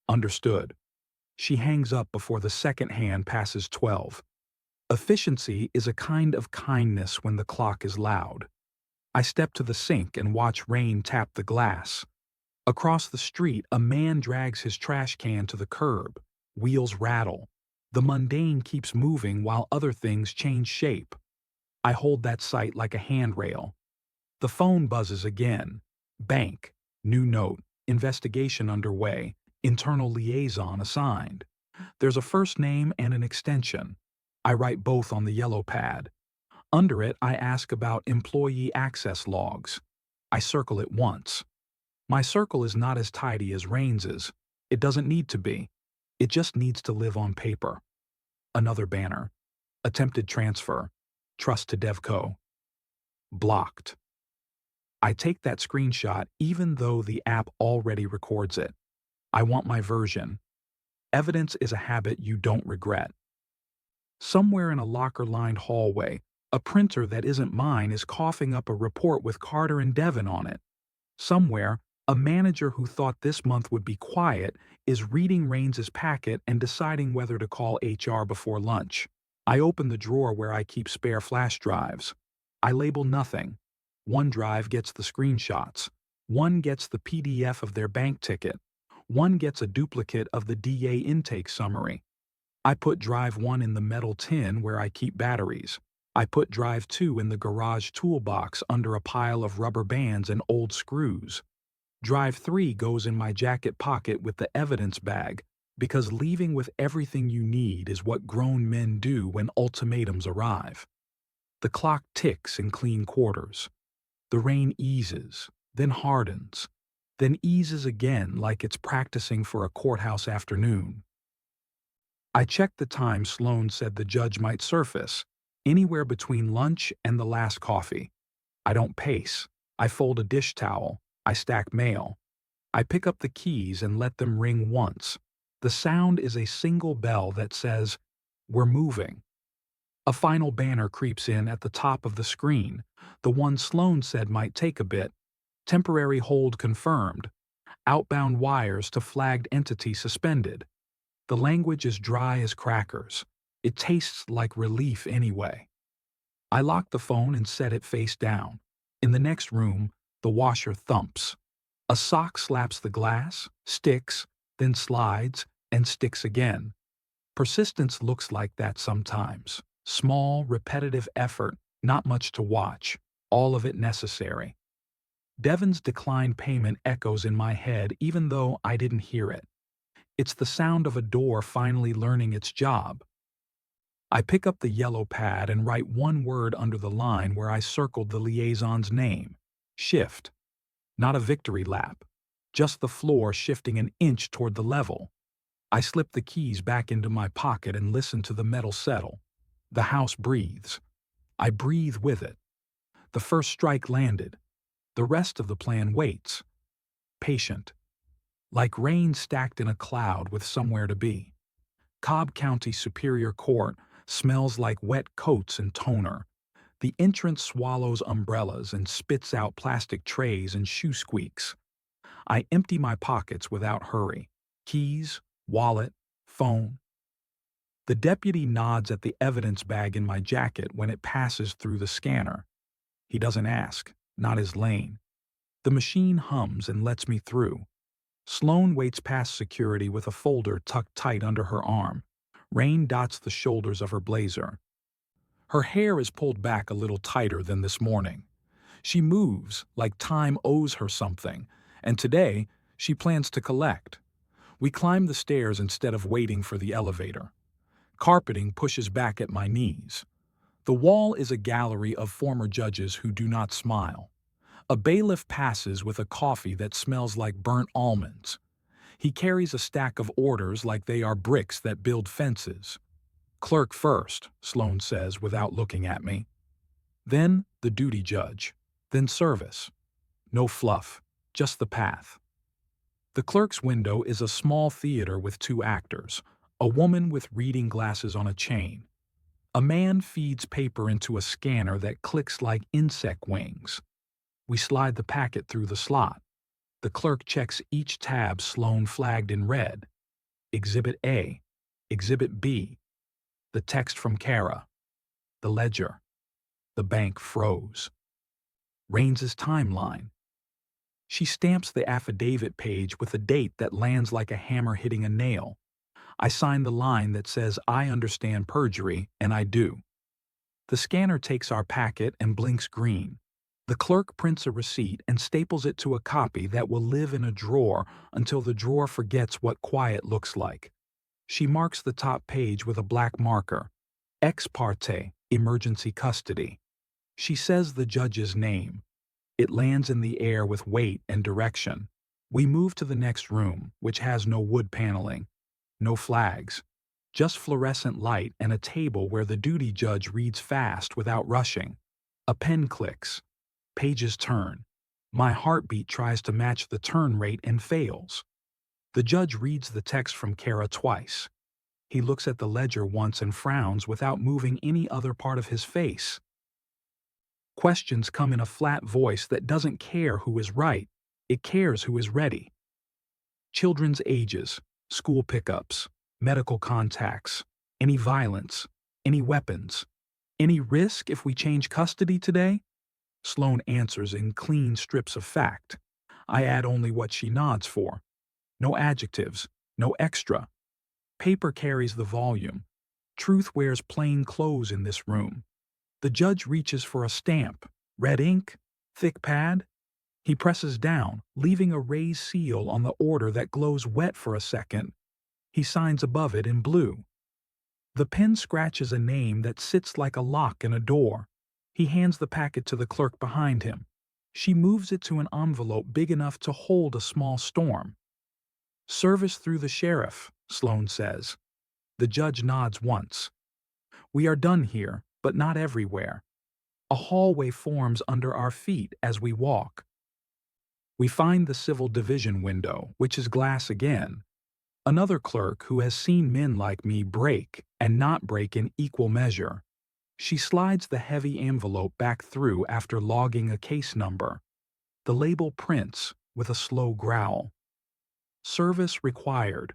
Understood. She hangs up before the second hand passes 12. Efficiency is a kind of kindness when the clock is loud. I step to the sink and watch Rain tap the glass. Across the street, a man drags his trash can to the curb. Wheels rattle. The mundane keeps moving while other things change shape. I hold that sight like a handrail. The phone buzzes again. Bank. New note. Investigation underway. Internal liaison assigned. There's a first name and an extension. I write both on the yellow pad. Under it, I ask about employee access logs. I circle it once. My circle is not as tidy as Rains's. It doesn't need to be. It just needs to live on paper. Another banner. Attempted transfer. Trust to DevCo. Blocked. I take that screenshot even though the app already records it. I want my version. Evidence is a habit you don't regret. Somewhere in a locker-lined hallway, A printer that isn't mine is coughing up a report with Carter and Devon on it. Somewhere, a manager who thought this month would be quiet is reading Raines's packet and deciding whether to call HR before lunch. I open the drawer where I keep spare flash drives. I label nothing. One drive gets the screenshots. One gets the PDF of their bank ticket. One gets a duplicate of the DA intake summary. I put drive 1 in the metal tin where I keep batteries. I put drive 2 in the garage toolbox under a pile of rubber bands and old screws. Drive 3 goes in my jacket pocket with the evidence bag, because leaving with everything you need is what grown men do when ultimatums arrive. The clock ticks in clean quarters. The rain eases, then hardens, then eases again like it's practicing for a courthouse afternoon. I checked the time Sloan said the judge might surface, anywhere between lunch and the last coffee. I don't pace. I fold a dish towel. I stack mail. I pick up the keys and let them ring once. The sound is a single bell that says, "We're moving." A final banner creeps in at the top of the screen, the one Sloan said might take a bit. Temporary hold confirmed. Outbound wires to flagged entity suspended. The language is dry as crackers. It tastes like relief anyway. I lock the phone and set it face down. In the next room, the washer thumps. A sock slaps the glass, sticks, then slides, and sticks again. Persistence looks like that sometimes. Small, repetitive effort, not much to watch, all of it necessary. Devon's declined payment echoes in my head even though I didn't hear it. It's the sound of a door finally learning its job. I pick up the yellow pad and write one word under the line where I circled the liaison's name. Shift. Not a victory lap. Just the floor shifting an inch toward the level. I slip the keys back into my pocket and listen to the metal settle. The house breathes. I breathe with it. The first strike landed. The rest of the plan waits. Patient. Like rain stacked in a cloud with somewhere to be. Cobb County Superior Court smells like wet coats and toner. The entrance swallows umbrellas and spits out plastic trays and shoe squeaks. I empty my pockets without hurry. Keys, wallet, phone. The deputy nods at the evidence bag in my jacket when it passes through the scanner. He doesn't ask, not his lane. The machine hums and lets me through. Sloan waits past security with a folder tucked tight under her arm. Rain dots the shoulders of her blazer. Her hair is pulled back a little tighter than this morning. She moves like time owes her something, and today she plans to collect. We climb the stairs instead of waiting for the elevator. Carpeting pushes back at my knees. The wall is a gallery of former judges who do not smile. A bailiff passes with a coffee that smells like burnt almonds. He carries a stack of orders like they are bricks that build fences. "Clerk first," Sloan says without looking at me. Then the duty judge. Then service. No fluff, just the path. The clerk's window is a small theater with two actors, a woman with reading glasses on a chain. A man feeds paper into a scanner that clicks like insect wings. We slide the packet through the slot. The clerk checks each tab Sloan flagged in red. Exhibit A. Exhibit B. The text from Kara. The ledger. The bank froze. Raines's timeline. She stamps the affidavit page with a date that lands like a hammer hitting a nail. I sign the line that says I understand perjury, and I do. The scanner takes our packet and blinks green. The clerk prints a receipt and staples it to a copy that will live in a drawer until the drawer forgets what quiet looks like. She marks the top page with a black marker. Ex parte, emergency custody. She says the judge's name. It lands in the air with weight and direction. We move to the next room, which has no wood paneling. No flags. Just fluorescent light and a table where the duty judge reads fast without rushing. A pen clicks. Pages turn. My heartbeat tries to match the turn rate and fails. The judge reads the text from Kara twice. He looks at the ledger once and frowns without moving any other part of his face. Questions come in a flat voice that doesn't care who is right, it cares who is ready. Children's ages, school pickups, medical contacts, any violence, any weapons, any risk if we change custody today? Sloane answers in clean strips of fact. I add only what she nods for. No adjectives, no extra. Paper carries the volume. Truth wears plain clothes in this room. The judge reaches for a stamp. Red ink? Thick pad? He presses down, leaving a raised seal on the order that glows wet for a second. He signs above it in blue. The pen scratches a name that sits like a lock in a door. He hands the packet to the clerk behind him. She moves it to an envelope big enough to hold a small storm. Service through the sheriff, Sloane says. The judge nods once. We are done here, but not everywhere. A hallway forms under our feet as we walk. We find the civil division window, which is glass again. Another clerk who has seen men like me break and not break in equal measure. She slides the heavy envelope back through after logging a case number. The label prints with a slow growl. Service required.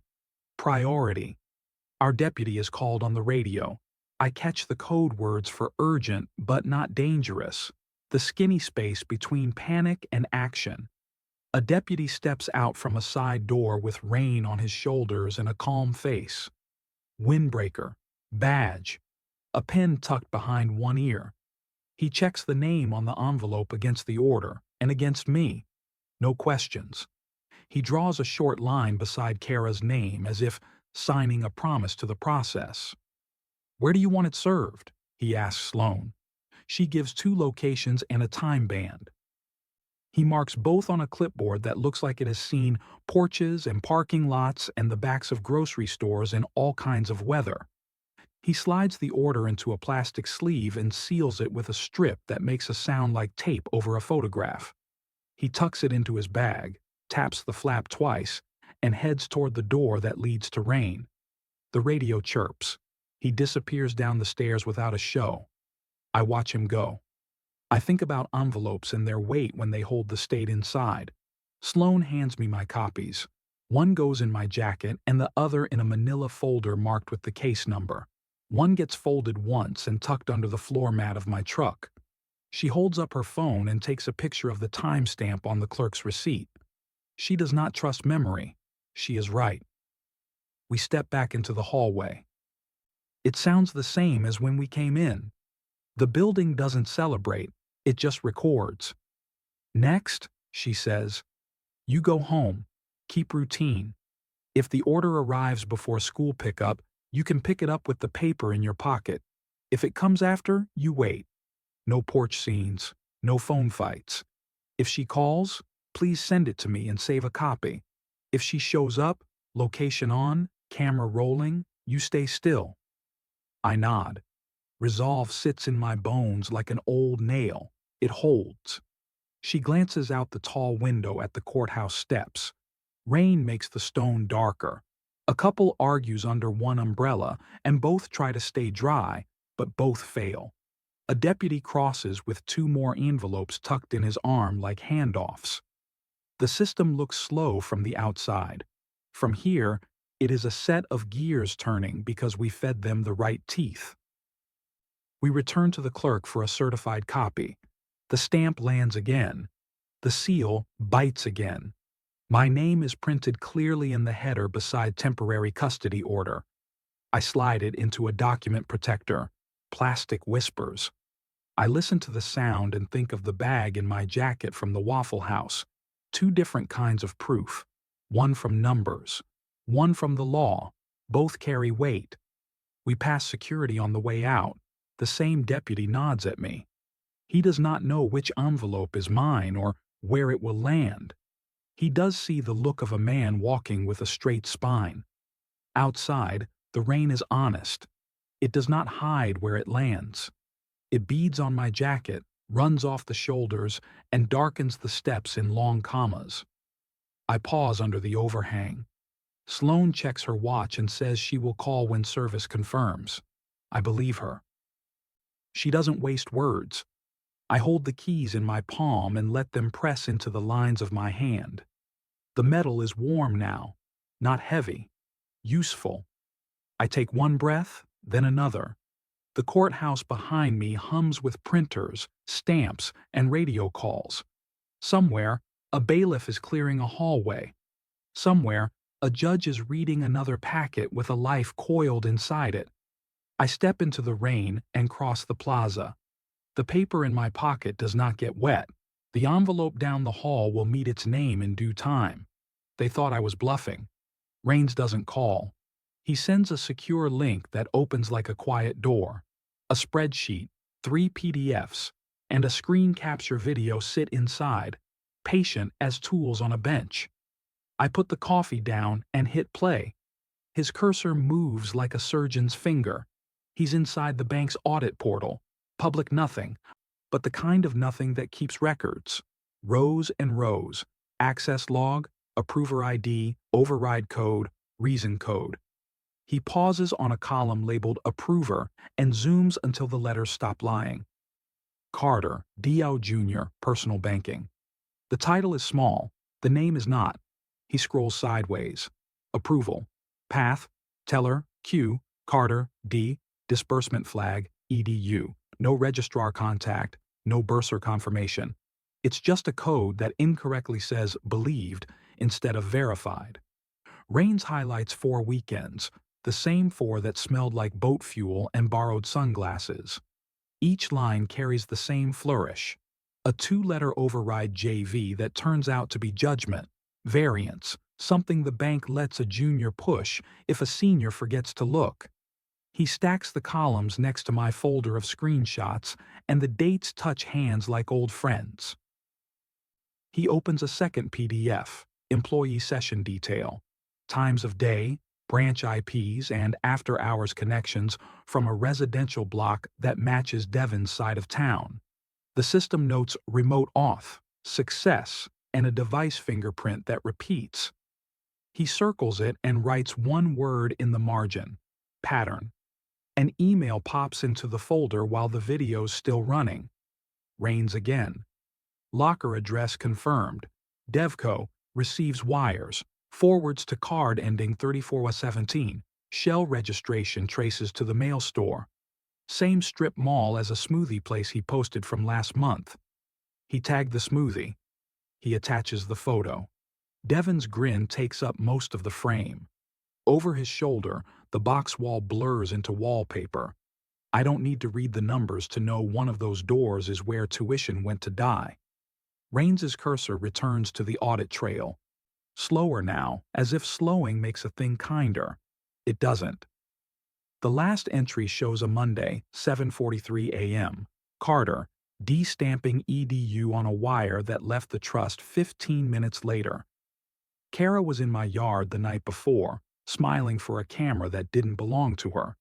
Priority. Our deputy is called on the radio. I catch the code words for urgent but not dangerous, the skinny space between panic and action. A deputy steps out from a side door with rain on his shoulders and a calm face. Windbreaker. Badge. A pen tucked behind one ear. He checks the name on the envelope against the order and against me. No questions. He draws a short line beside Kara's name as if signing a promise to the process. Where do you want it served? He asks Sloane. She gives 2 locations and a time band. He marks both on a clipboard that looks like it has seen porches and parking lots and the backs of grocery stores in all kinds of weather. He slides the order into a plastic sleeve and seals it with a strip that makes a sound like tape over a photograph. He tucks it into his bag, taps the flap twice, and heads toward the door that leads to rain. The radio chirps. He disappears down the stairs without a show. I watch him go. I think about envelopes and their weight when they hold the state inside. Sloane hands me my copies. One goes in my jacket and the other in a manila folder marked with the case number. One gets folded once and tucked under the floor mat of my truck. She holds up her phone and takes a picture of the timestamp on the clerk's receipt. She does not trust memory. She is right. We step back into the hallway. It sounds the same as when we came in. The building doesn't celebrate, it just records. Next, she says, you go home. Keep routine. If the order arrives before school pickup, you can pick it up with the paper in your pocket. If it comes after, you wait. No porch scenes, no phone fights. If she calls, please send it to me and save a copy. If she shows up, location on, camera rolling, you stay still. I nod. Resolve sits in my bones like an old nail. It holds. She glances out the tall window at the courthouse steps. Rain makes the stone darker. A couple argues under one umbrella, and both try to stay dry, but both fail. A deputy crosses with 2 more envelopes tucked in his arm like handoffs. The system looks slow from the outside. From here, it is a set of gears turning because we fed them the right teeth. We return to the clerk for a certified copy. The stamp lands again. The seal bites again. My name is printed clearly in the header beside temporary custody order. I slide it into a document protector. Plastic whispers. I listen to the sound and think of the bag in my jacket from the Waffle House. 2 different kinds of proof. One from numbers. One from the law. Both carry weight. We pass security on the way out. The same deputy nods at me. He does not know which envelope is mine or where it will land. He does see the look of a man walking with a straight spine. Outside, the rain is honest. It does not hide where it lands. It beads on my jacket, runs off the shoulders, and darkens the steps in long commas. I pause under the overhang. Sloane checks her watch and says she will call when service confirms. I believe her. She doesn't waste words. I hold the keys in my palm and let them press into the lines of my hand. The metal is warm now, not heavy, useful. I take one breath, then another. The courthouse behind me hums with printers, stamps, and radio calls. Somewhere, a bailiff is clearing a hallway. Somewhere, a judge is reading another packet with a life coiled inside it. I step into the rain and cross the plaza. The paper in my pocket does not get wet. The envelope down the hall will meet its name in due time. They thought I was bluffing. Rains doesn't call. He sends a secure link that opens like a quiet door. A spreadsheet, 3 PDFs, and a screen capture video sit inside, patient as tools on a bench. I put the coffee down and hit play. His cursor moves like a surgeon's finger. He's inside the bank's audit portal. Public nothing, but the kind of nothing that keeps records. Rows and rows. Access log, approver ID, override code, reason code. He pauses on a column labeled approver and zooms until the letters stop lying. Carter, D.L. Jr., Personal Banking. The title is small. The name is not. He scrolls sideways. Approval. Path. Teller. Q. Carter. D. Disbursement flag. EDU. No registrar contact. No bursar confirmation. It's just a code that incorrectly says believed instead of verified. Rains highlights 4 weekends, the same 4 that smelled like boat fuel and borrowed sunglasses. Each line carries the same flourish. A 2-letter override JV that turns out to be judgment, variance, something the bank lets a junior push if a senior forgets to look. He stacks the columns next to my folder of screenshots, and the dates touch hands like old friends. He opens a second PDF, employee session detail, times of day, branch IPs, and after-hours connections from a residential block that matches Devon's side of town. The system notes remote auth, success, and a device fingerprint that repeats. He circles it and writes one word in the margin, pattern. An email pops into the folder while the video's still running. Rains again. Locker address confirmed. Devco receives wires. Forwards to card ending 3417. Shell registration traces to the mail store. Same strip mall as a smoothie place he posted from last month. He tagged the smoothie. He attaches the photo. Devon's grin takes up most of the frame. Over his shoulder, the box wall blurs into wallpaper. I don't need to read the numbers to know one of those doors is where tuition went to die. Rains's cursor returns to the audit trail. Slower now, as if slowing makes a thing kinder. It doesn't. The last entry shows a Monday, 7:43 a.m. Carter, de-stamping EDU on a wire that left the trust 15 minutes later. Kara was in my yard the night before, smiling for a camera that didn't belong to her.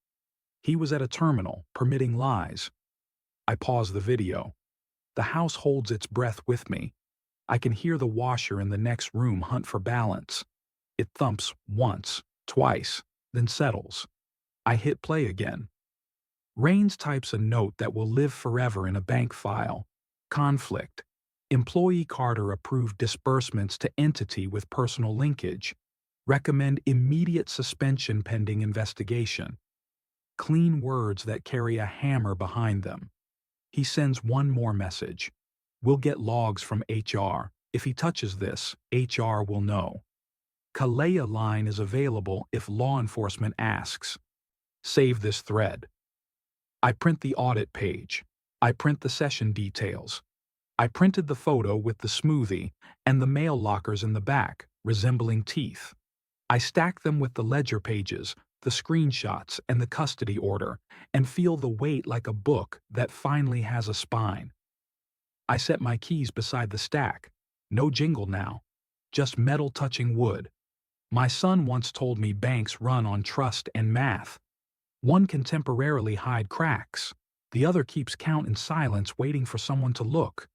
He was at a terminal, permitting lies. I pause the video. The house holds its breath with me. I can hear the washer in the next room hunt for balance. It thumps once, twice, then settles. I hit play again. Rains types a note that will live forever in a bank file. Conflict. Employee Carter approved disbursements to entity with personal linkage. Recommend immediate suspension pending investigation. Clean words that carry a hammer behind them. He sends one more message. We'll get logs from HR. If he touches this, HR will know. Kalea line is available if law enforcement asks. Save this thread. I print the audit page. I print the session details. I printed the photo with the smoothie and the mail lockers in the back, resembling teeth. I stack them with the ledger pages, the screenshots, and the custody order, and feel the weight like a book that finally has a spine. I set my keys beside the stack. No jingle now. Just metal touching wood. My son once told me banks run on trust and math. One can temporarily hide cracks. The other keeps count in silence, waiting for someone to look.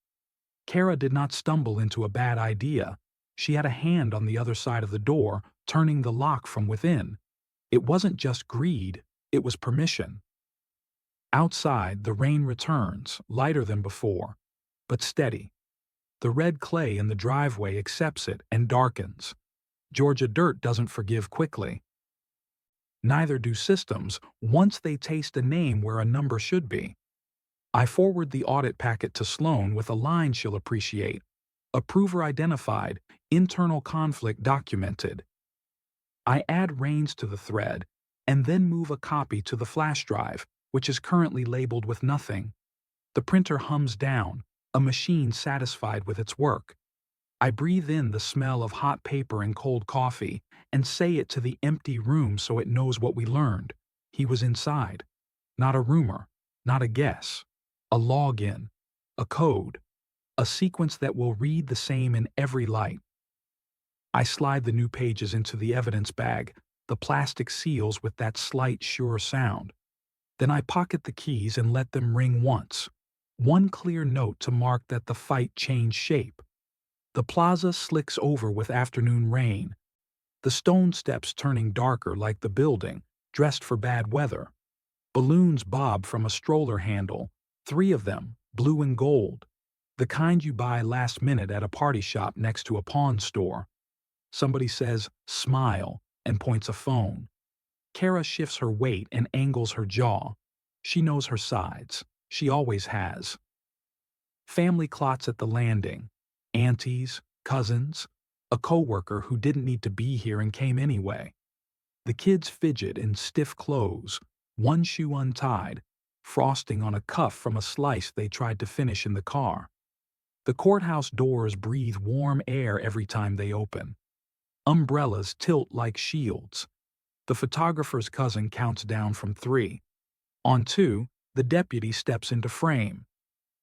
Kara did not stumble into a bad idea. She had a hand on the other side of the door, turning the lock from within. It wasn't just greed, it was permission. Outside, the rain returns, lighter than before. but steady. The red clay in the driveway accepts it and darkens. Georgia dirt doesn't forgive quickly. Neither do systems once they taste a name where a number should be. I forward the audit packet to Sloan with a line she'll appreciate. Approver identified, internal conflict documented. I add reins to the thread, and then move a copy to the flash drive, which is currently labeled with nothing. The printer hums down, a machine satisfied with its work. I breathe in the smell of hot paper and cold coffee, and say it to the empty room so it knows what we learned. He was inside. Not a rumor, not a guess. A login, a code, a sequence that will read the same in every light. I slide the new pages into the evidence bag, the plastic seals with that slight, sure sound. Then I pocket the keys and let them ring once. One clear note to mark that the fight changed shape. The plaza slicks over with afternoon rain, the stone steps turning darker like the building, dressed for bad weather. Balloons bob from a stroller handle, 3 of them, blue and gold, the kind you buy last minute at a party shop next to a pawn store. Somebody says, "Smile," and points a phone. Kara shifts her weight and angles her jaw. She knows her sides. She always has. Family clots at the landing. Aunties, cousins, a coworker who didn't need to be here and came anyway. The kids fidget in stiff clothes, one shoe untied, frosting on a cuff from a slice they tried to finish in the car. The courthouse doors breathe warm air every time they open. Umbrellas tilt like shields. The photographer's cousin counts down from 3. On 2, the deputy steps into frame.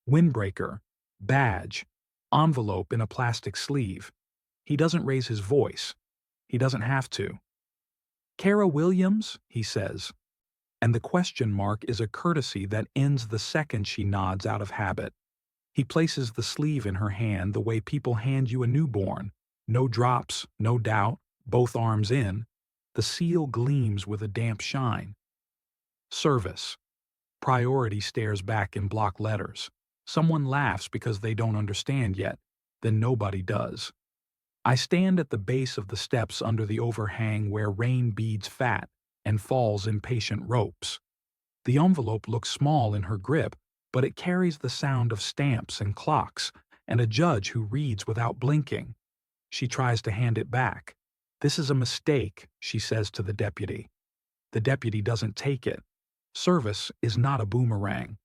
Windbreaker, badge, envelope in a plastic sleeve. He doesn't raise his voice. He doesn't have to. "Kara Williams," he says. And the question mark is a courtesy that ends the second she nods out of habit. He places the sleeve in her hand the way people hand you a newborn. No drops, no doubt, both arms in. The seal gleams with a damp shine. Service. Priority stares back in block letters. Someone laughs because they don't understand yet. Then nobody does. I stand at the base of the steps under the overhang where rain beads fat and falls in patient ropes. The envelope looks small in her grip, but it carries the sound of stamps and clocks and a judge who reads without blinking. She tries to hand it back. "This is a mistake," she says to the deputy. The deputy doesn't take it. Service is not a boomerang.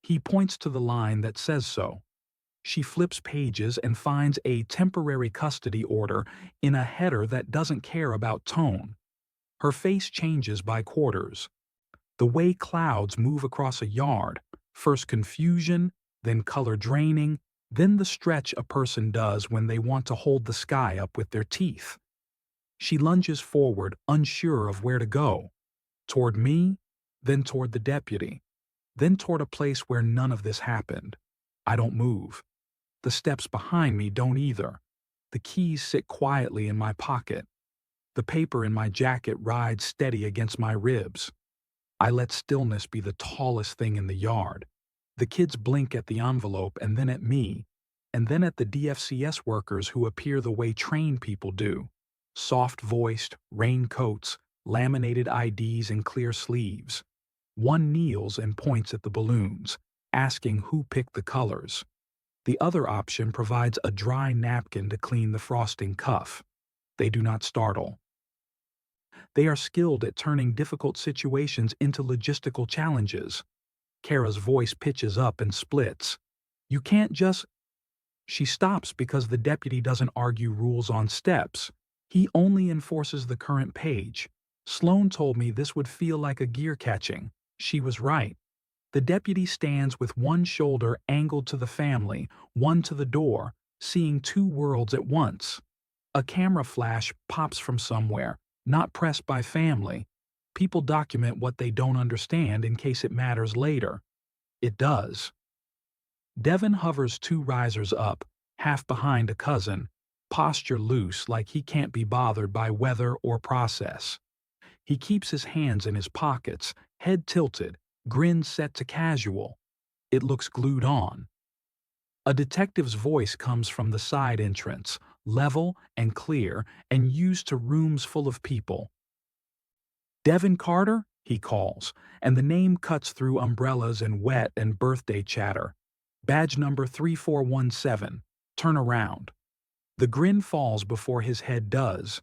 He points to the line that says so. She flips pages and finds a temporary custody order in a header that doesn't care about tone. Her face changes by quarters. The way clouds move across a yard, first confusion, then color draining, then the stretch a person does when they want to hold the sky up with their teeth. She lunges forward, unsure of where to go. Toward me, then toward the deputy, then toward a place where none of this happened. I don't move. The steps behind me don't either. The keys sit quietly in my pocket. The paper in my jacket rides steady against my ribs. I let stillness be the tallest thing in the yard. The kids blink at the envelope and then at me, and then at the DFCS workers who appear the way trained people do. Soft-voiced, raincoats, laminated IDs and clear sleeves. One kneels and points at the balloons, asking who picked the colors. The other option provides a dry napkin to clean the frosting cuff. They do not startle. They are skilled at turning difficult situations into logistical challenges. Kara's voice pitches up and splits. "You can't just—" She stops because the deputy doesn't argue rules on steps. He only enforces the current page. Sloan told me this would feel like a gear catching. She was right. The deputy stands with one shoulder angled to the family, one to the door, seeing 2 worlds at once. A camera flash pops from somewhere, not pressed by family. People document what they don't understand in case it matters later. It does. Devon hovers 2 risers up, half behind a cousin, posture loose like he can't be bothered by weather or process. He keeps his hands in his pockets, head tilted, grin set to casual. It looks glued on. A detective's voice comes from the side entrance, level and clear, and used to rooms full of people. "Devin Carter?" he calls, and the name cuts through umbrellas and wet and birthday chatter. "Badge number 3417. Turn around." The grin falls before his head does.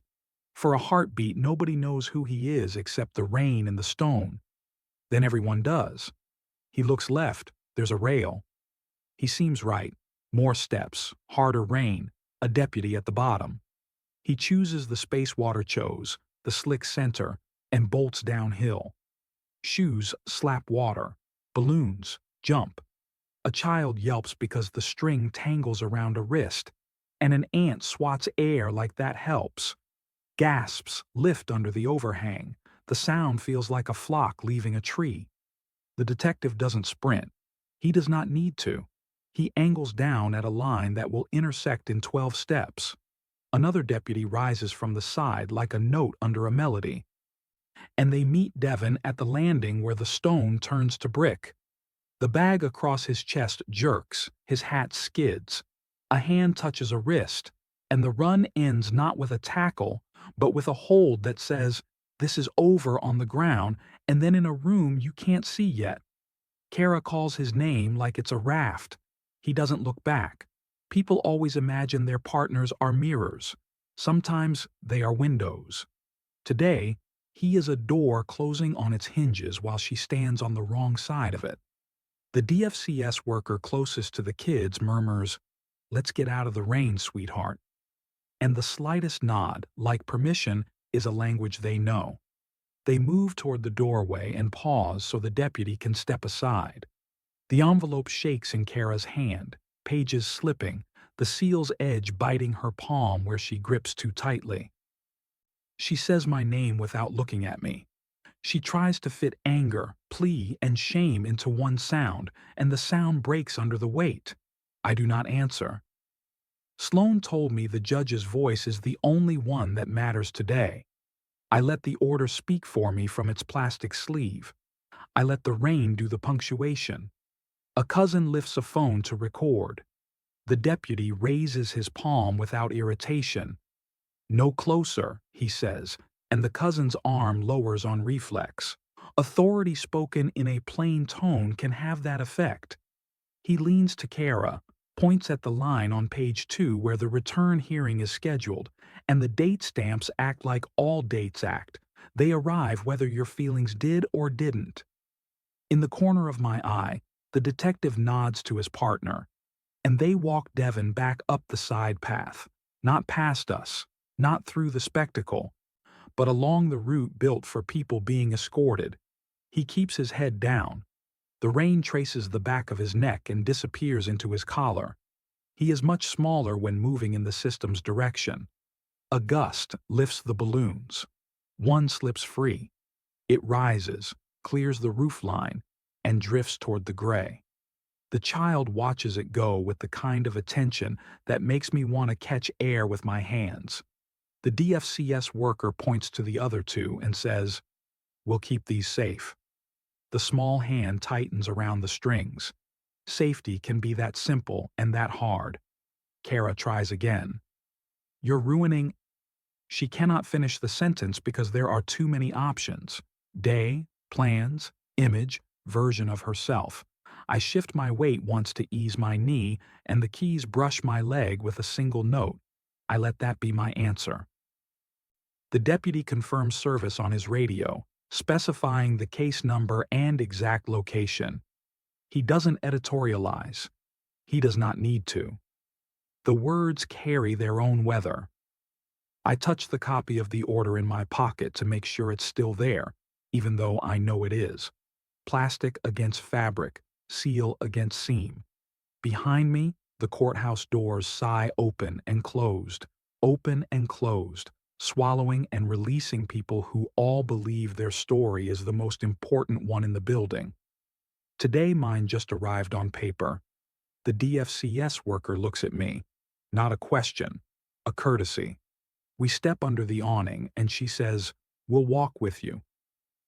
For a heartbeat, nobody knows who he is except the rain and the stone. Then everyone does. He looks left. There's a rail. He seems right. More steps, harder rain, a deputy at the bottom. He chooses the space water chose, the slick center, and bolts downhill. Shoes slap water. Balloons jump. A child yelps because the string tangles around a wrist, and an ant swats air like that helps. Gasps lift under the overhang. The sound feels like a flock leaving a tree. The detective doesn't sprint. He does not need to. He angles down at a line that will intersect in 12 steps. Another deputy rises from the side like a note under a melody. And they meet Devin at the landing where the stone turns to brick. The bag across his chest jerks, his hat skids. A hand touches a wrist, and the run ends not with a tackle, but with a hold that says, "This is over" on the ground, and then in a room you can't see yet. Kara calls his name like it's a raft. He doesn't look back. People always imagine their partners are mirrors. Sometimes they are windows. Today, he is a door closing on its hinges while she stands on the wrong side of it. The DFCS worker closest to the kids murmurs, "Let's get out of the rain, sweetheart." And the slightest nod, like permission, is a language they know. They move toward the doorway and pause so the deputy can step aside. The envelope shakes in Kara's hand, pages slipping, the seal's edge biting her palm where she grips too tightly. She says my name without looking at me. She tries to fit anger, plea, and shame into one sound, and the sound breaks under the weight. I do not answer. Sloan told me the judge's voice is the only one that matters today. I let the order speak for me from its plastic sleeve. I let the rain do the punctuation. A cousin lifts a phone to record. The deputy raises his palm without irritation. "No closer," he says, and the cousin's arm lowers on reflex. Authority spoken in a plain tone can have that effect. He leans to Kara, points at the line on page 2 where the return hearing is scheduled, and the date stamps act like all dates act. They arrive whether your feelings did or didn't. In the corner of my eye, the detective nods to his partner, and they walk Devin back up the side path, not past us, not through the spectacle, but along the route built for people being escorted. He keeps his head down. The rain traces the back of his neck and disappears into his collar. He is much smaller when moving in the system's direction. A gust lifts the balloons. One slips free. It rises, clears the roofline, and drifts toward the gray. The child watches it go with the kind of attention that makes me want to catch air with my hands. The DFCS worker points to the other two and says, "We'll keep these safe." The small hand tightens around the strings. Safety can be that simple and that hard. Kara tries again. "You're ruining—" She cannot finish the sentence because there are too many options. Day, plans, image, version of herself. I shift my weight once to ease my knee, and the keys brush my leg with a single note. I let that be my answer. The deputy confirms service on his radio, specifying the case number and exact location. He doesn't editorialize. He does not need to. The words carry their own weather. I touch the copy of the order in my pocket to make sure it's still there, even though I know it is. Plastic against fabric, seal against seam. Behind me, the courthouse doors sigh open and closed, swallowing and releasing people who all believe their story is the most important one in the building. Today mine just arrived on paper. The DFCS worker looks at me. Not a question, a courtesy. We step under the awning and she says, "We'll walk with you."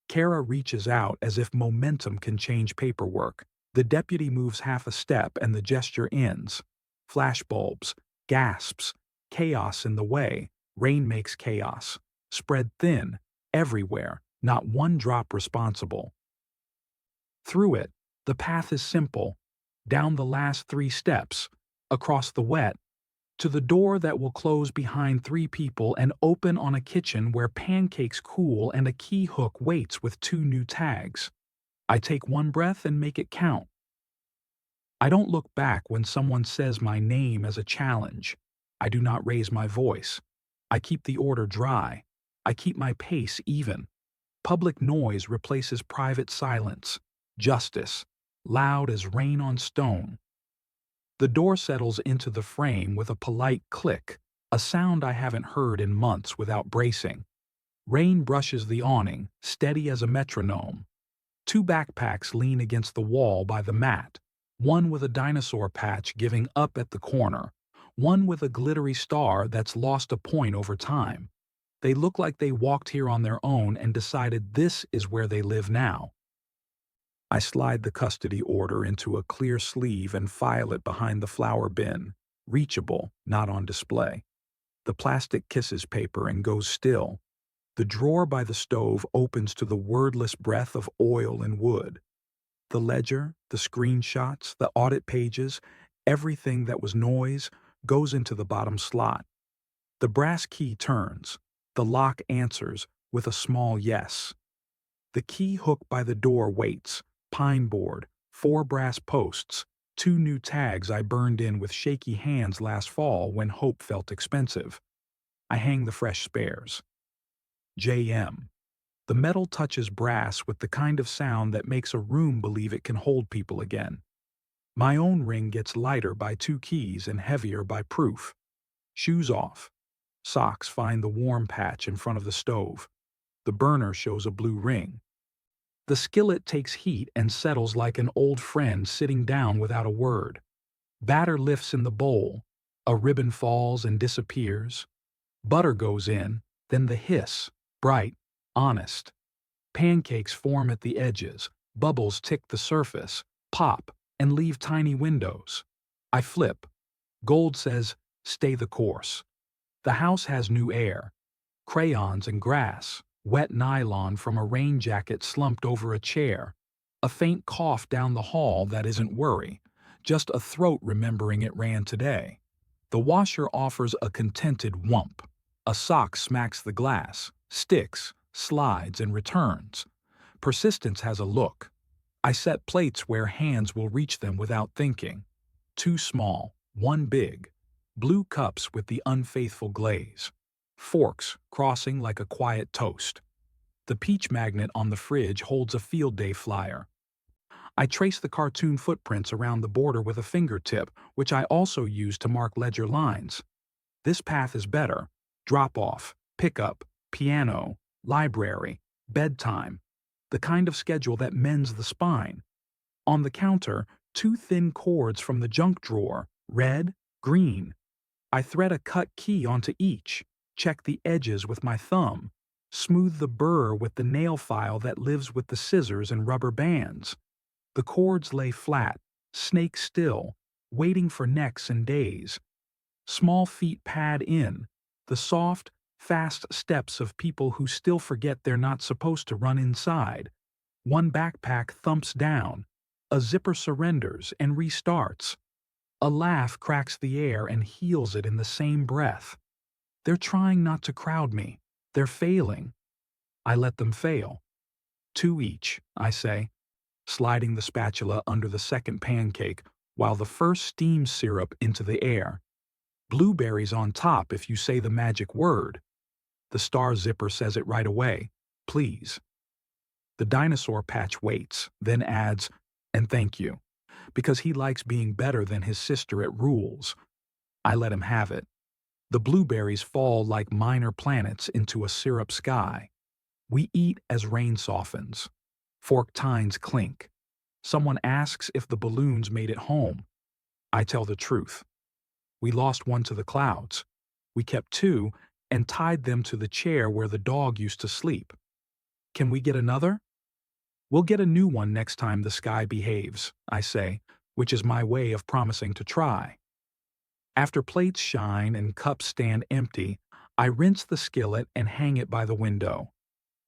Kara reaches out as if momentum can change paperwork. The deputy moves half a step and the gesture ends. Flashbulbs, gasps, chaos in the way. Rain makes chaos. Spread thin, everywhere, not one drop responsible. Through it, the path is simple. Down the last 3 steps, across the wet, to the door that will close behind 3 people and open on a kitchen where pancakes cool and a key hook waits with 2 new tags. I take one breath and make it count. I don't look back when someone says my name as a challenge. I do not raise my voice. I keep the order dry. I keep my pace even. Public noise replaces private silence. Justice, loud as rain on stone. The door settles into the frame with a polite click, a sound I haven't heard in months without bracing. Rain brushes the awning, steady as a metronome. 2 backpacks lean against the wall by the mat, one with a dinosaur patch giving up at the corner, one with a glittery star that's lost a point over time. They look like they walked here on their own and decided this is where they live now. I slide the custody order into a clear sleeve and file it behind the flower bin, reachable, not on display. The plastic kisses paper and goes still. The drawer by the stove opens to the wordless breath of oil and wood. The ledger, the screenshots, the audit pages, everything that was noise goes into the bottom slot. The brass key turns. The lock answers with a small yes. The key hook by the door waits. Pine board, 4 brass posts, 2 new tags I burned in with shaky hands last fall when hope felt expensive. I hang the fresh spares. JM. The metal touches brass with the kind of sound that makes a room believe it can hold people again. My own ring gets lighter by 2 keys and heavier by proof. Shoes off. Socks find the warm patch in front of the stove. The burner shows a blue ring. The skillet takes heat and settles like an old friend sitting down without a word. Batter lifts in the bowl. A ribbon falls and disappears. Butter goes in, then the hiss, bright, honest. Pancakes form at the edges, bubbles tick the surface, pop, and leave tiny windows. I flip. Gold says, stay the course. The house has new air. Crayons and grass. Wet nylon from a rain jacket slumped over a chair. A faint cough down the hall that isn't worry, just a throat remembering it ran today. The washer offers a contented whump. A sock smacks the glass, sticks, slides, and returns. Persistence has a look. I set plates where hands will reach them without thinking. 2 small, 1 big. Blue cups with the unfaithful glaze. Forks crossing like a quiet toast. The peach magnet on the fridge holds a field day flyer. I trace the cartoon footprints around the border with a fingertip, which I also use to mark ledger lines. This path is better. Drop off, pick up, piano, library, bedtime. The kind of schedule that mends the spine. On the counter, 2 thin cords from the junk drawer, red, green. I thread a cut key onto each. Check the edges with my thumb, smooth the burr with the nail file that lives with the scissors and rubber bands. The cords lay flat, snake still, waiting for necks and days. Small feet pad in, the soft, fast steps of people who still forget they're not supposed to run inside. One backpack thumps down, a zipper surrenders and restarts. A laugh cracks the air and heals it in the same breath. They're trying not to crowd me. They're failing. I let them fail. 2 each, I say, sliding the spatula under the second pancake while the first steams syrup into the air. Blueberries on top if you say the magic word. The star zipper says it right away. Please. The dinosaur patch waits, then adds, and thank you, because he likes being better than his sister at rules. I let him have it. The blueberries fall like minor planets into a syrup sky. We eat as rain softens. Fork tines clink. Someone asks if the balloons made it home. I tell the truth. We lost one to the clouds. We kept 2 and tied them to the chair where the dog used to sleep. Can we get another? We'll get a new one next time the sky behaves, I say, which is my way of promising to try. After plates shine and cups stand empty, I rinse the skillet and hang it by the window.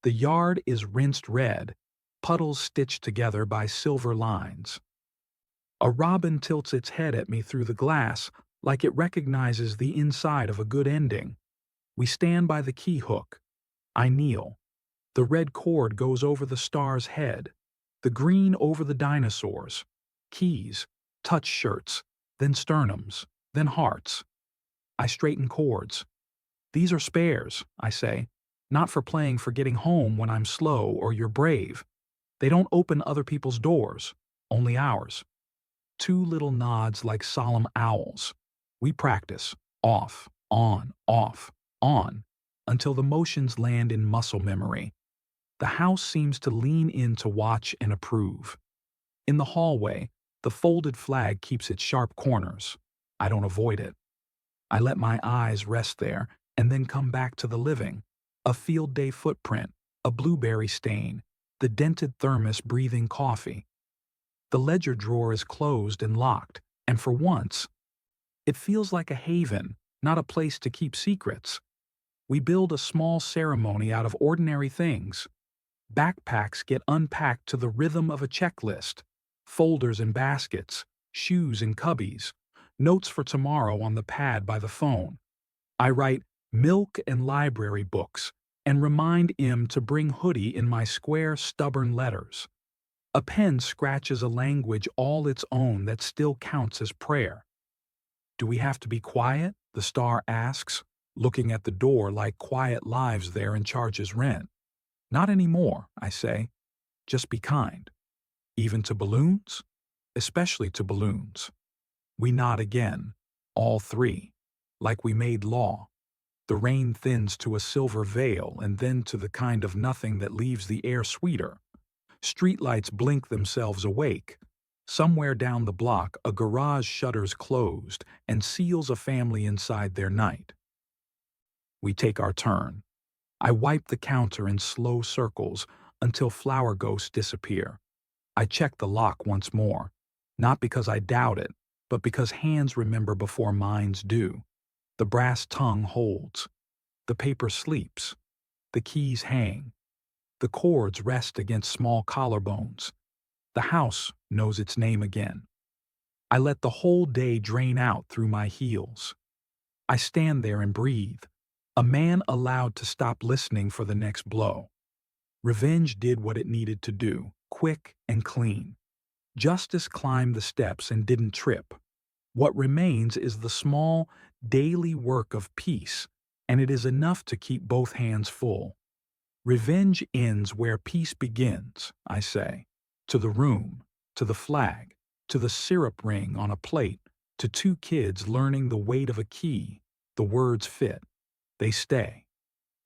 The yard is rinsed red, puddles stitched together by silver lines. A robin tilts its head at me through the glass like it recognizes the inside of a good ending. We stand by the key hook. I kneel. The red cord goes over the star's head, the green over the dinosaurs. Keys, touch shirts, then sternums, then hearts. I straighten cords. These are spares, I say, not for playing for getting home when I'm slow or you're brave. They don't open other people's doors, only ours. Two little nods like solemn owls. We practice, off, on, until the motions land in muscle memory. The house seems to lean in to watch and approve. In the hallway, the folded flag keeps its sharp corners. I don't avoid it. I let my eyes rest there and then come back to the living. A field day footprint, a blueberry stain, the dented thermos breathing coffee. The ledger drawer is closed and locked, and for once, it feels like a haven, not a place to keep secrets. We build a small ceremony out of ordinary things. Backpacks get unpacked to the rhythm of a checklist. Folders in baskets, shoes in cubbies, notes for tomorrow on the pad by the phone. I write milk and library books and remind Im to bring hoodie in my square, stubborn letters. A pen scratches a language all its own that still counts as prayer. Do we have to be quiet? The star asks, looking at the door like quiet lives there and charges rent. Not anymore, I say. Just be kind. Even to balloons? Especially to balloons. We nod again, all three, like we made law. The rain thins to a silver veil and then to the kind of nothing that leaves the air sweeter. Streetlights blink themselves awake. Somewhere down the block, a garage shutters closed and seals a family inside their night. We take our turn. I wipe the counter in slow circles until flower ghosts disappear. I check the lock once more, not because I doubt it, but because hands remember before minds do. The brass tongue holds. The paper sleeps. The keys hang. The cords rest against small collarbones. The house knows its name again. I let the whole day drain out through my heels. I stand there and breathe, a man allowed to stop listening for the next blow. Revenge did what it needed to do, quick and clean. Justice climbed the steps and didn't trip. What remains is the small, daily work of peace, and it is enough to keep both hands full. Revenge ends where peace begins, I say. To the room, to the flag, to the syrup ring on a plate, to two kids learning the weight of a key. The words fit. They stay.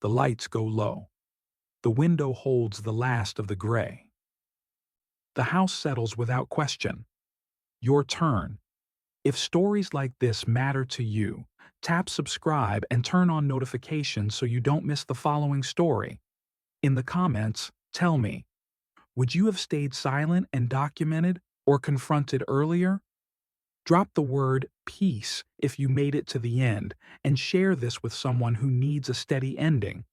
The lights go low. The window holds the last of the gray. The house settles without question. Your turn. If stories like this matter to you, tap subscribe and turn on notifications so you don't miss the following story. In the comments, tell me, would you have stayed silent and documented or confronted earlier? Drop the word peace if you made it to the end and share this with someone who needs a steady ending.